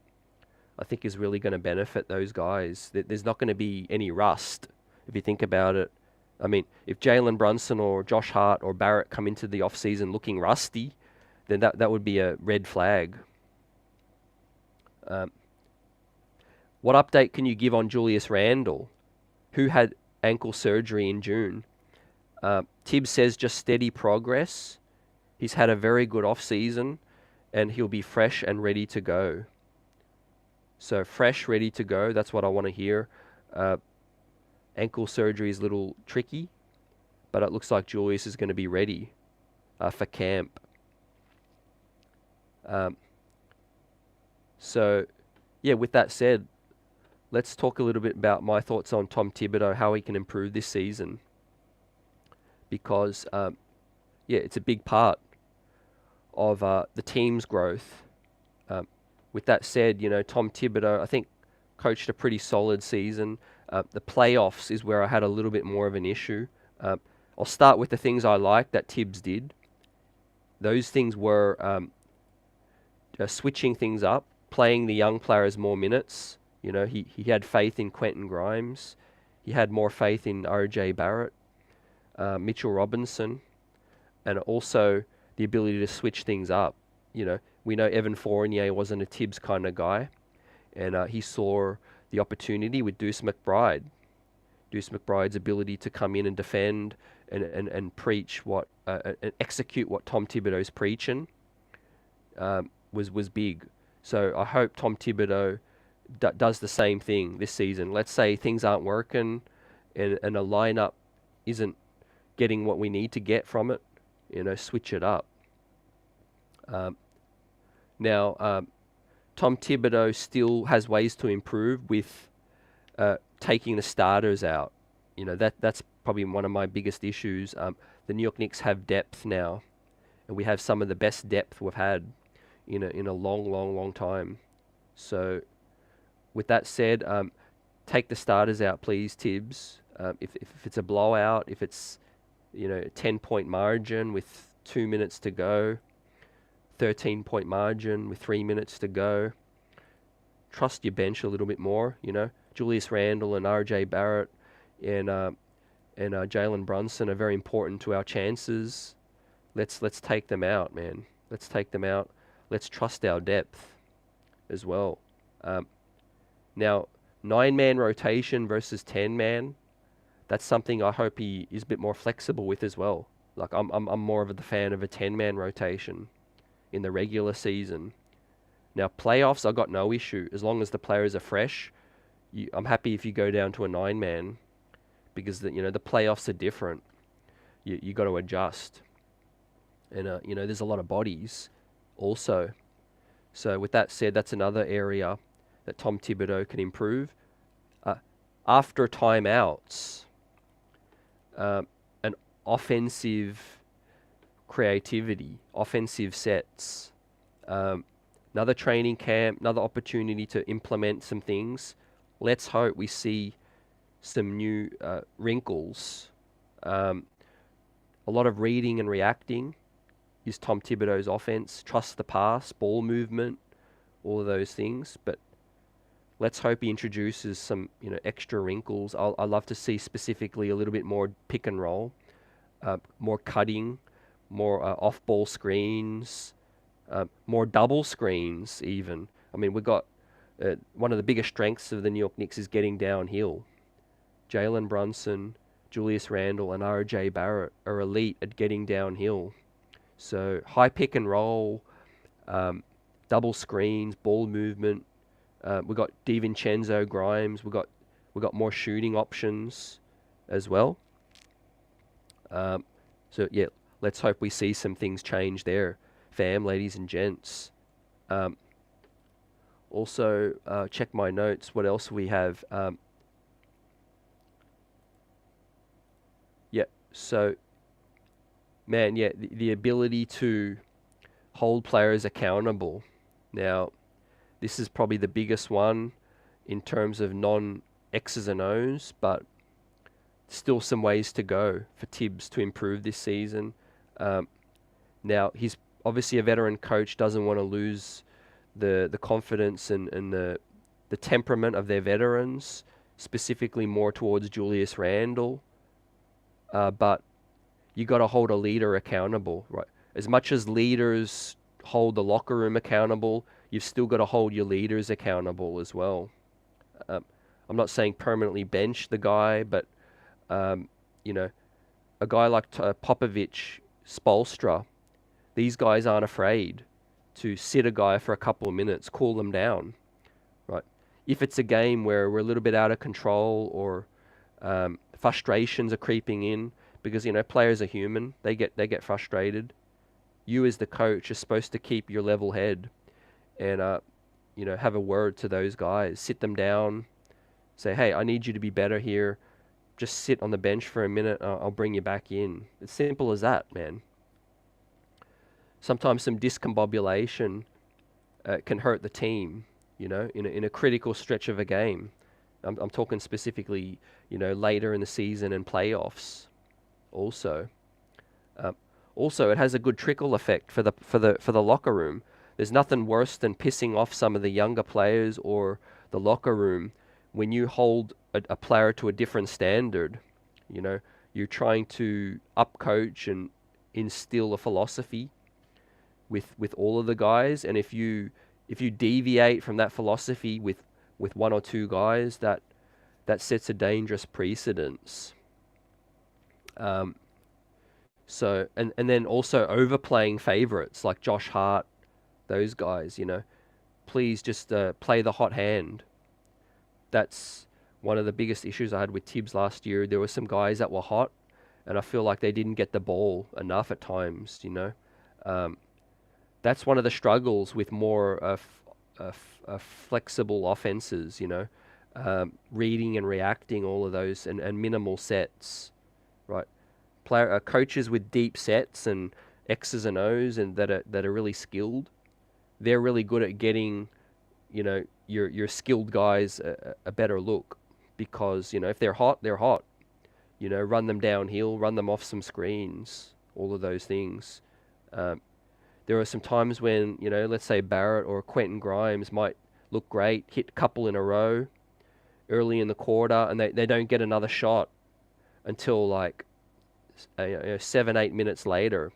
I think is really going to benefit those guys. There's not going to be any rust, if you think about it. I mean, if Jalen Brunson or Josh Hart or Barrett come into the off-season looking rusty, then that would be a red flag. What update can you give on Julius Randle, who had ankle surgery in June? Tibbs says just steady progress. He's had a very good off-season, and he'll be fresh and ready to go. So fresh, ready to go, that's what I want to hear. Ankle surgery is a little tricky, but it looks like Julius is going to be ready for camp. So, yeah, with that said, let's talk a little bit about my thoughts on Tom Thibodeau, how he can improve this season. Because, yeah, it's a big part of the team's growth. With that said, you know, Tom Thibodeau, I think, coached a pretty solid season. The playoffs is where I had a little bit more of an issue. I'll start with the things I like that Tibbs did. Those things were switching things up, playing the young players more minutes. You know, he had faith in Quentin Grimes. He had more faith in R.J. Barrett, Mitchell Robinson, and also the ability to switch things up. You know, we know Evan Fournier wasn't a Tibbs kind of guy, and he saw the opportunity with Deuce McBride. Deuce McBride's ability to come in and defend and preach what and execute what Tom Thibodeau's preaching was big. So I hope Tom Thibodeau does the same thing this season. Let's say things aren't working and a lineup isn't getting what we need to get from it. You know, switch it up. Now, Tom Thibodeau still has ways to improve with taking the starters out. You know, that's probably one of my biggest issues. The New York Knicks have depth now, and we have some of the best depth we've had in a long time. So, with that said, take the starters out, please, Tibbs. If it's a blowout, if it's, you know, a 10-point margin with 2 minutes to go, 13-point margin with 3 minutes to go, trust your bench a little bit more. You know, Julius Randle and R.J. Barrett and Jalen Brunson are very important to our chances. Let's take them out, man. Let's take them out. Let's trust our depth as well. Now, 9-man rotation versus 10-man. That's something I hope he is a bit more flexible with as well. Like I'm more of the fan of a 10-man rotation in the regular season. Now, playoffs, I got no issue as long as the players are fresh. I'm happy if you go down to a 9-man because the playoffs are different. You got to adjust, and there's a lot of bodies also. So with that said, that's another area that Tom Thibodeau can improve. After timeouts, an offensive creativity, offensive sets, another training camp, another opportunity to implement some things. Let's hope we see some new wrinkles. A lot of reading and reacting is Tom Thibodeau's offense. Trust the pass, ball movement, all of those things. But let's hope he introduces some extra wrinkles. I'd love to see specifically a little bit more pick and roll. more cutting, more off-ball screens, more double screens even. I mean, we've got one of the biggest strengths of the New York Knicks is getting downhill. Jalen Brunson, Julius Randle, and R.J. Barrett are elite at getting downhill. So high pick and roll, double screens, ball movement. We've got DiVincenzo, Grimes. We've got more shooting options as well. So yeah, let's hope we see some things change there, fam, ladies and gents. Also, check my notes. What else we have? Yeah. So, man, yeah, the ability to hold players accountable. Now, this is probably the biggest one in terms of non-X's and O's, but still some ways to go for Thibs to improve this season. Now, he's obviously a veteran coach, doesn't want to lose the confidence and the temperament of their veterans, specifically more towards Julius Randle. But you got to hold a leader accountable, right? As much as leaders hold the locker room accountable, you've still got to hold your leaders accountable as well. I'm not saying permanently bench the guy, but you know, a guy like Popovich, Spoelstra, these guys aren't afraid to sit a guy for a couple of minutes, cool them down, right? If it's a game where we're a little bit out of control or frustrations are creeping in, because players are human, they get frustrated. You as the coach are supposed to keep your level head and have a word to those guys, sit them down, say, hey, I need you to be better here. Just sit on the bench for a minute. I'll bring you back in. It's simple as that, man. Sometimes some discombobulation can hurt the team, in a critical stretch of a game. I'm talking specifically, later in the season and playoffs. Also, it has a good trickle effect for the locker room. There's nothing worse than pissing off some of the younger players or the locker room when you hold a player to a different standard. You're trying to up coach and instill a philosophy with all of the guys, and if you deviate from that philosophy with one or two guys, that sets a dangerous precedence. So and then also overplaying favorites like Josh Hart, those guys, please just play the hot hand. That's one of the biggest issues I had with Thibs last year. There were some guys that were hot, and I feel like they didn't get the ball enough at times. That's one of the struggles with more flexible offenses. Reading and reacting, all of those, and minimal sets, right? Coaches with deep sets and X's and O's and that are really skilled, they're really good at getting your skilled guys a better look, because if they're hot, they're hot. Run them downhill, run them off some screens, all of those things. There are some times when let's say Barrett or Quentin Grimes might look great, hit a couple in a row early in the quarter, and they don't get another shot until like 7-8 minutes later.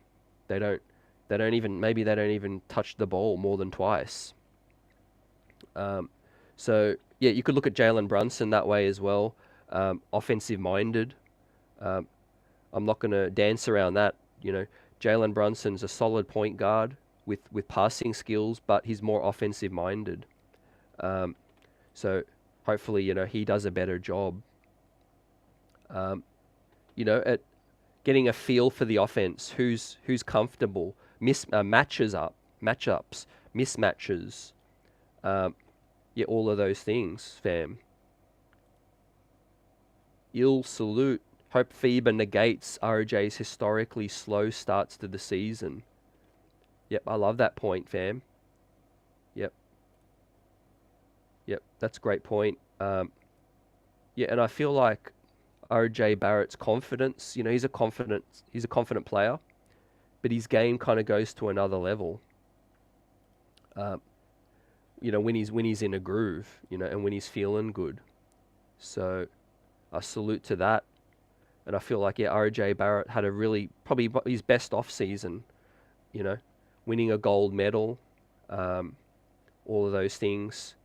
They don't even touch the ball more than twice. So yeah, you could look at Jalen Brunson that way as well. Offensive minded. I'm not going to dance around that. Jalen Brunson's a solid point guard with passing skills, but he's more offensive minded. So hopefully, he does a better job. At getting a feel for the offense, who's comfortable, matchups, mismatches, all of those things, fam. Salute. Hope FIBA negates RJ's historically slow starts to the season. Yep, I love that point, fam. Yep, that's a great point. And I feel like RJ Barrett's confidence, he's a confident player, but his game kind of goes to another level. When he's in a groove, and when he's feeling good. So I salute to that. And I feel like, yeah, RJ Barrett had a really, probably his best off season, you know, winning a gold medal, all of those things.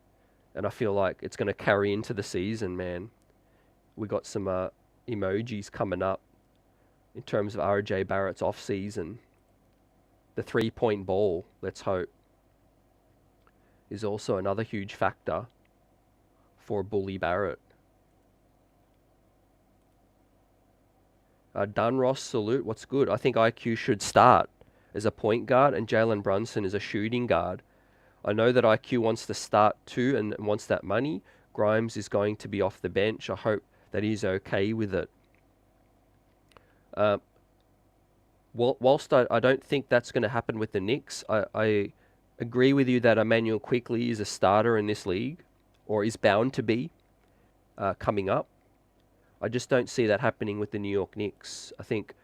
And I feel like it's going to carry into the season, man. We got some emojis coming up in terms of RJ Barrett's off season. The 3-point ball, let's hope, is also another huge factor for Bully Barrett. Dunross, salute. What's good? I think IQ should start as a point guard and Jalen Brunson is a shooting guard. I know that IQ wants to start too and wants that money. Grimes is going to be off the bench. I hope that he's okay with it. Whilst I don't think that's going to happen with the Knicks, I agree with you that Emmanuel Quickley is a starter in this league, or is bound to be coming up. I just don't see that happening with the New York Knicks. I think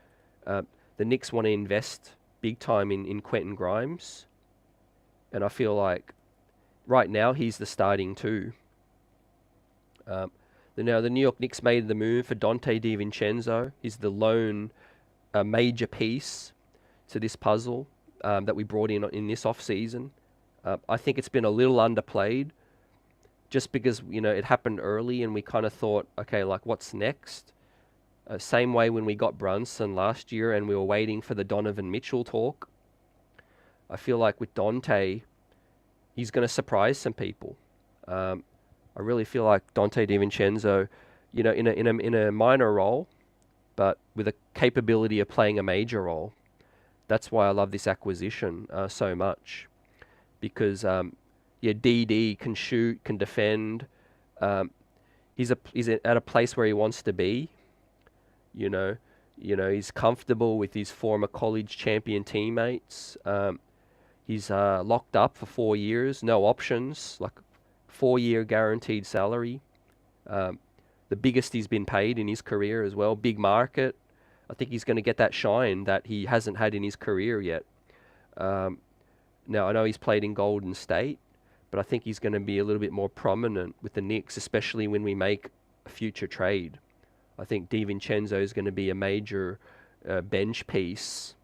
the Knicks want to invest big time in Quentin Grimes, and I feel like right now he's the starting two. Now the New York Knicks made the move for Donte DiVincenzo. He's the lone major piece to this puzzle that we brought in this off season. I think it's been a little underplayed, just because it happened early and we kind of thought, okay, like what's next? Same way when we got Brunson last year and we were waiting for the Donovan Mitchell talk. I feel like with Donte, he's going to surprise some people. I really feel like Donte DiVincenzo, in a minor role, but with a capability of playing a major role. That's why I love this acquisition so much, because DD can shoot, can defend. He's at a place where he wants to be. He's comfortable with his former college champion teammates. He's locked up for 4 years, no options, like 4-year guaranteed salary. The biggest he's been paid in his career as well, big market. I think he's going to get that shine that he hasn't had in his career yet. Now, I know he's played in Golden State, but I think he's going to be a little bit more prominent with the Knicks, especially when we make a future trade. I think DiVincenzo is going to be a major bench piece.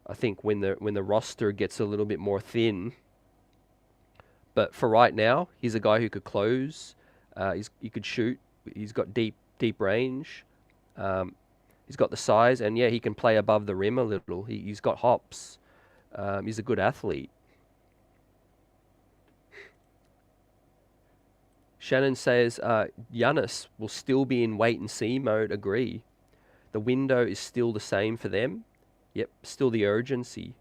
I think when the roster gets a little bit more thin. But for right now, he's a guy who could close. He could shoot. He's got deep range. He's got the size, and yeah, he can play above the rim a little. He's got hops. He's a good athlete. Shannon says, Giannis will still be in wait-and-see mode. Agree. The window is still the same for them. Yep, still the urgency.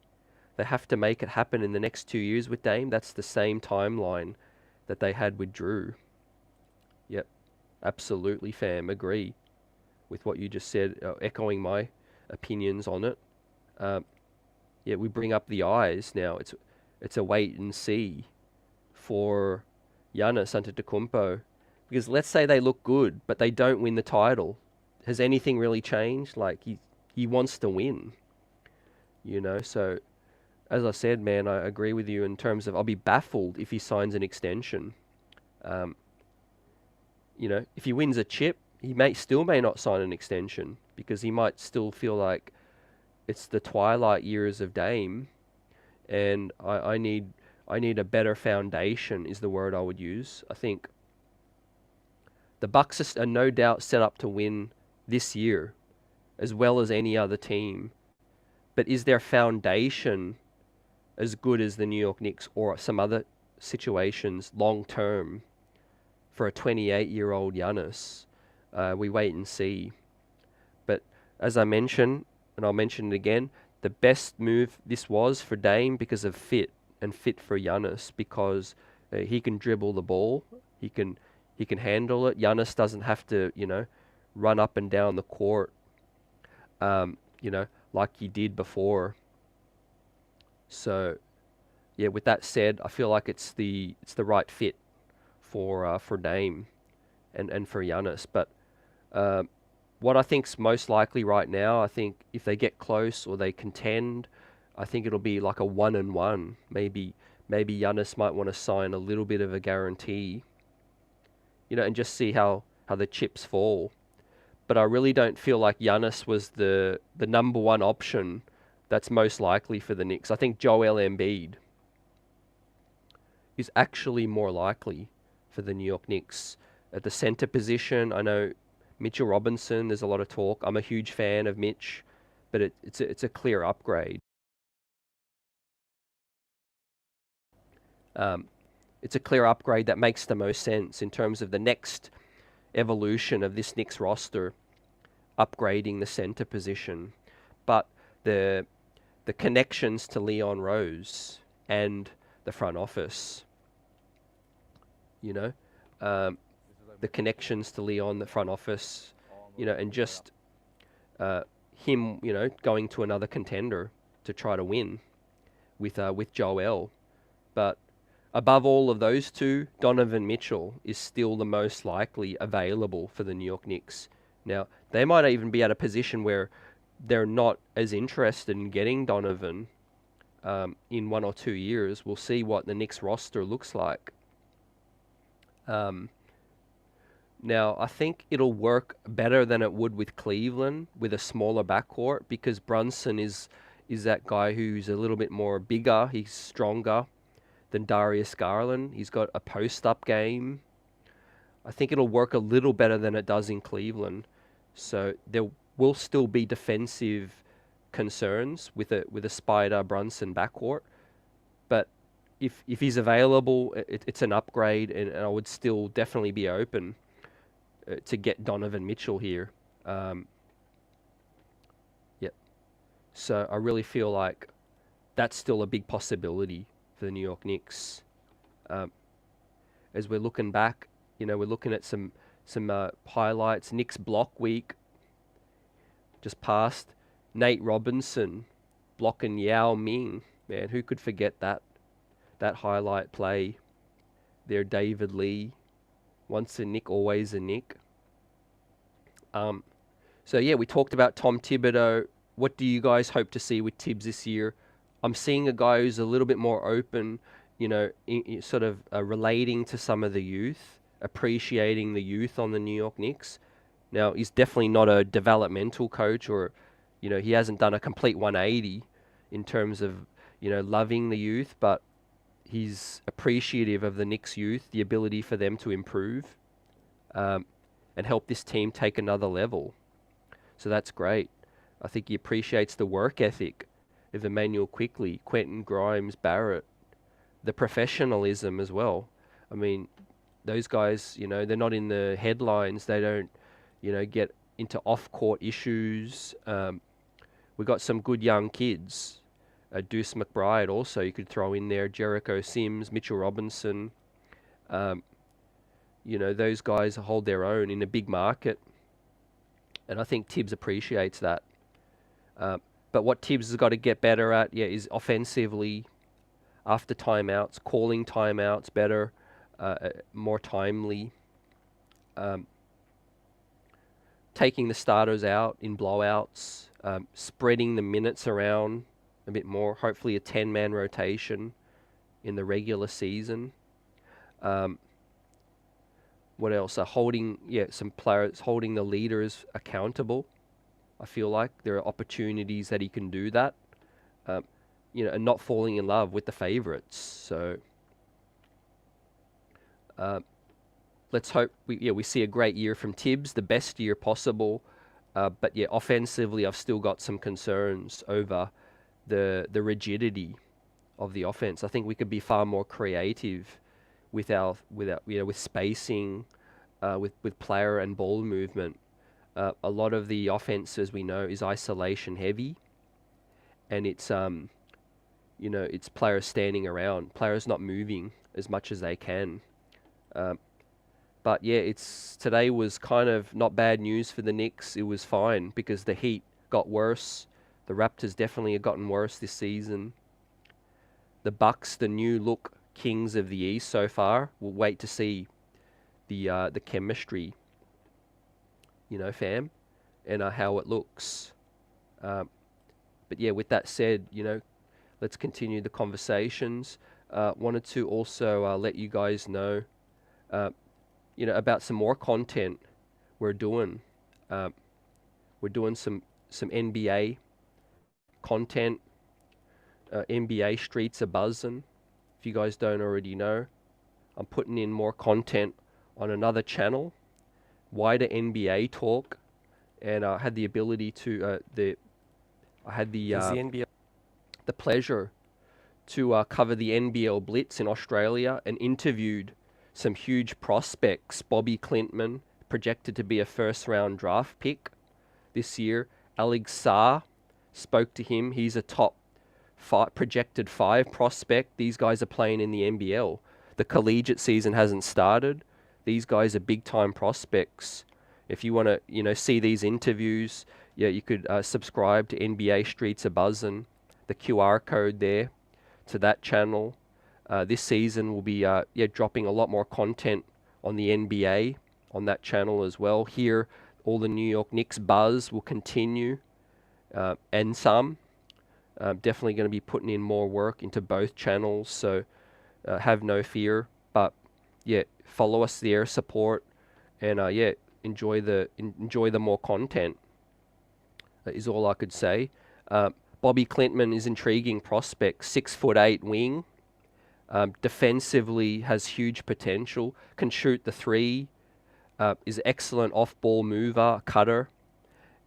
They have to make it happen in the next 2 years with Dame. That's the same timeline that they had with Jrue. Yep, absolutely, fam. Agree with what you just said, echoing my opinions on it. Yeah, we bring up the eyes now. It's a wait and see for Giannis Antetokounmpo, because let's say they look good, but they don't win the title. Has anything really changed? Like he wants to win, So, as I said, man, I agree with you in terms of I'll be baffled if he signs an extension. If he wins a chip, he may not sign an extension because he might still feel like it's the twilight years of Dame, and I need a better foundation is the word I would use. I think the Bucks are no doubt set up to win this year as well as any other team. But is their foundation as good as the New York Knicks or some other situations long term for a 28-year-old Giannis? We wait and see. But as I mentioned, and I'll mention it again, the best move this was for Dame because of fit, and fit for Giannis because he can dribble the ball, he can handle it. Giannis doesn't have to, run up and down the court, like he did before. So, yeah. With that said, I feel like it's the right fit for Dame, and for Giannis. But what I think's most likely right now, I think if they get close or they contend, I think it'll be like a 1-1. Maybe Giannis might want to sign a little bit of a guarantee, and just see how the chips fall. but I really don't feel like Giannis was the number one option that's most likely for the Knicks. I think Joel Embiid is actually more likely for the New York Knicks. At the center position, I know Mitchell Robinson, there's a lot of talk. I'm a huge fan of Mitch, but it's a clear upgrade. It's a clear upgrade that makes the most sense in terms of the next evolution of this Knicks roster, upgrading the center position. But the connections to Leon Rose and the front office, you know, the connections to Leon, the front office, and just him, going to another contender to try to win with Joel. But above all of those two, Donovan Mitchell is still the most likely available for the New York Knicks. Now, they might even be at a position where they're not as interested in getting Donovan in 1 or 2 years. We'll see what the Knicks roster looks like. Now, I think it'll work better than it would with Cleveland with a smaller backcourt, because Brunson is that guy who's a little bit more bigger. He's stronger than Darius Garland. He's got a post-up game. I think it'll work a little better than it does in Cleveland. So there will still be defensive concerns with a Spider Brunson backcourt, but if he's available, it's an upgrade, and I would still definitely be open to get Donovan Mitchell here. Yep. So I really feel like that's still a big possibility for the New York Knicks. As we're looking back, we're looking at some highlights. Knicks block week just passed. Nate Robinson blocking Yao Ming. Man, who could forget that highlight play there? David Lee, once a Knick, always a Knick. So yeah, we talked about Tom Thibodeau. What do you guys hope to see with Thibs this year? I'm seeing a guy who's a little bit more open, sort of relating to some of the youth, appreciating the youth on the New York Knicks. Now, he's definitely not a developmental coach, or, he hasn't done a complete 180 in terms of, loving the youth, but he's appreciative of the Knicks youth, the ability for them to improve and help this team take another level. So that's great. I think he appreciates the work ethic of Emmanuel Quickley, Quentin Grimes, Barrett, the professionalism as well. I mean, those guys, they're not in the headlines. They don't, get into off-court issues. We got some good young kids. Deuce McBride also you could throw in there. Jericho Sims, Mitchell Robinson. Those guys hold their own in a big market. And I think Thibs appreciates that. But what Thibs has got to get better at, is offensively, after timeouts, calling timeouts better, more timely, taking the starters out in blowouts, spreading the minutes around a bit more, hopefully a 10-man rotation in the regular season. What else? Some players holding the leaders accountable. I feel like there are opportunities that he can do that, and not falling in love with the favorites. So let's hope we see a great year from Thibs, the best year possible. But offensively, I've still got some concerns over the rigidity of the offense. I think we could be far more creative with spacing, with player and ball movement. A lot of the offense, as we know, is isolation heavy, and it's it's players standing around, players not moving as much as they can. But today was kind of not bad news for the Knicks. It was fine because the Heat got worse. The Raptors definitely have gotten worse this season. The Bucks, the new look kings of the East so far. We'll wait to see the chemistry, fam, and how it looks. But with that said, let's continue the conversations. Wanted to also let you guys know, about some more content we're doing. We're doing some NBA content. NBA streets are buzzing. If you guys don't already know, I'm putting in more content on another channel, wider NBA talk, and I had the ability to the pleasure to cover the NBL Blitz in Australia and interviewed some huge prospects. Bobby Clintman, projected to be a first-round draft pick this year. Alex Sarr, spoke to him. He's a top projected 5 prospect. These guys are playing in the NBL. The collegiate season hasn't started. These guys are big-time prospects. If you want to, see these interviews, yeah, you could subscribe to NBA Streets Are Buzzin'. The QR code there to that channel. This season will be dropping a lot more content on the NBA on that channel as well. Here, all the New York Knicks buzz will continue, and some. Definitely going to be putting in more work into both channels, so have no fear. But yeah, follow us there, support, and enjoy the more content. Is all I could say. Bobby Clintman is intriguing prospect, 6'8" wing. Defensively has huge potential. Can shoot the 3. Is excellent off-ball mover, cutter,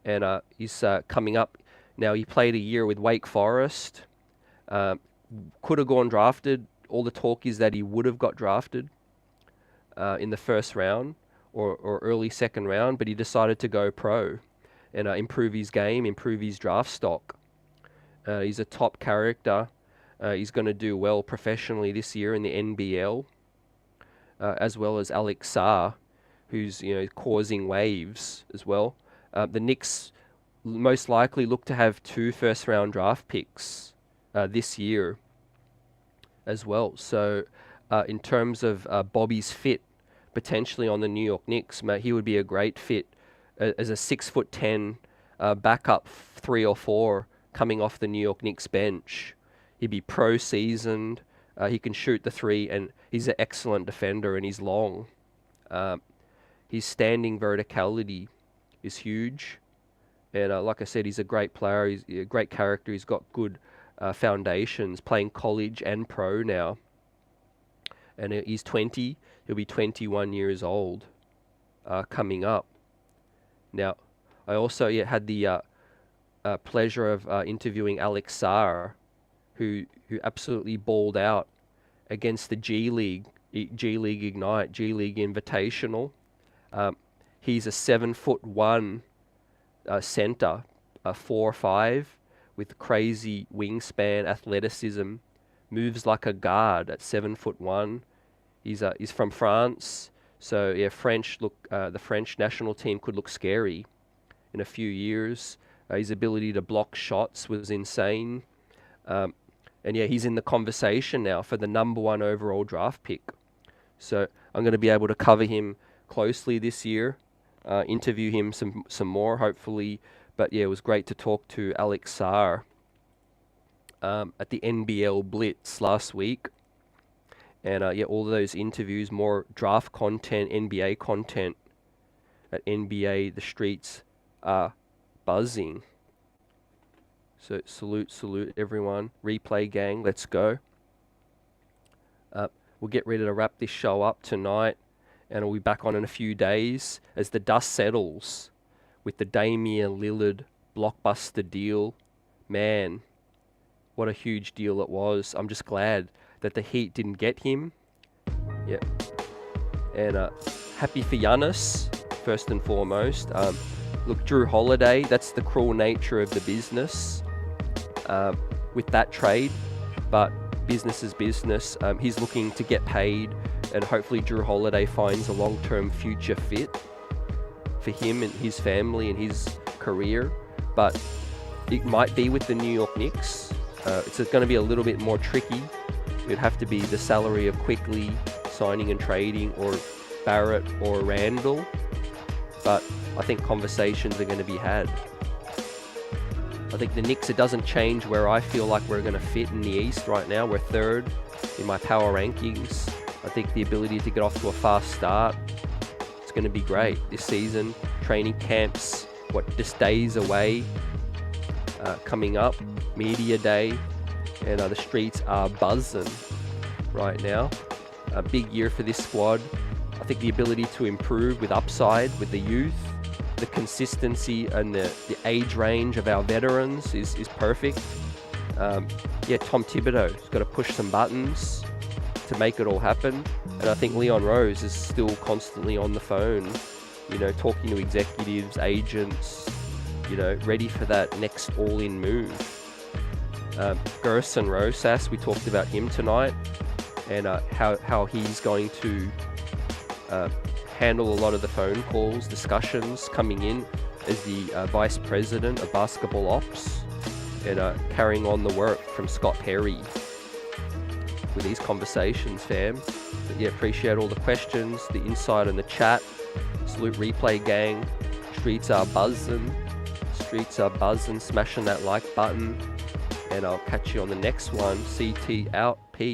and he's coming up. Now, he played a year with Wake Forest. Could have gone drafted. All the talk is that he would have got drafted in the first round or early second round, but he decided to go pro and improve his game, improve his draft stock. He's a top character. He's going to do well professionally this year in the NBL, as well as Alex Sarr, who's causing waves as well. The Knicks most likely look to have 2 first-round draft picks this year as well. So in terms of Bobby's fit, potentially on the New York Knicks, he would be a great fit as a 6'10" backup 3 or 4 coming off the New York Knicks bench. He'd be pro-seasoned. He can shoot the 3, and he's an excellent defender, and he's long. His standing verticality is huge. And like I said, he's a great player. He's a great character. He's got good foundations, playing college and pro now. And he's 20. He'll be 21 years old coming up. Now, I also had the pleasure of interviewing Alex Sarr, who absolutely balled out against the G League Ignite, G League Invitational. He's a 7'1" center, 4'5", with crazy wingspan, athleticism, moves like a guard at 7'1". He's from France, so yeah, the French national team could look scary in a few years. His ability to block shots was insane, and yeah, he's in the conversation now for the #1 overall draft pick. So I'm going to be able to cover him closely this year. Interview him some more, hopefully. But yeah, it was great to talk to Alex Sarr at the NBL Blitz last week. And all those interviews, more draft content, NBA content at NBA. The streets are buzzing. So salute everyone. Replay gang, let's go. We'll get ready to wrap this show up tonight, and we'll be back on in a few days as the dust settles with the Damian Lillard blockbuster deal. Man, what a huge deal it was. I'm just glad that the Heat didn't get him. Yep. And happy for Giannis, first and foremost. Look, Jrue Holiday, that's the cruel nature of the business with that trade, but business is business. He's looking to get paid, and hopefully Jrue Holiday finds a long-term future fit for him and his family and his career. But it might be with the New York Knicks. It's going to be a little bit more tricky. It'd have to be the salary of Quickly signing and trading, or Barrett or Randall. But I think conversations are going to be had. I think the Knicks, it doesn't change where I feel like we're going to fit in the East right now. We're third in my power rankings. I think the ability to get off to a fast start, it's going to be great this season. Training camps, just days away, coming up, media day, and the streets are buzzing right now. A big year for this squad. I think the ability to improve with upside, with the youth, the consistency and the age range of our veterans is perfect. Yeah, Tom Thibodeau has got to push some buttons to make it all happen. And I think Leon Rose is still constantly on the phone, you know, talking to executives, agents, you know, ready for that next all-in move. Gerson Rosas, we talked about him tonight, and how he's going to handle a lot of the phone calls, discussions coming in as the Vice President of Basketball Ops, and carrying on the work from Scott Perry with these conversations, fam. But yeah, appreciate all the questions, the insight in the chat. Salute Replay gang. Streets are buzzing. Smashing that like button. And I'll catch you on the next one. CT out. Peace.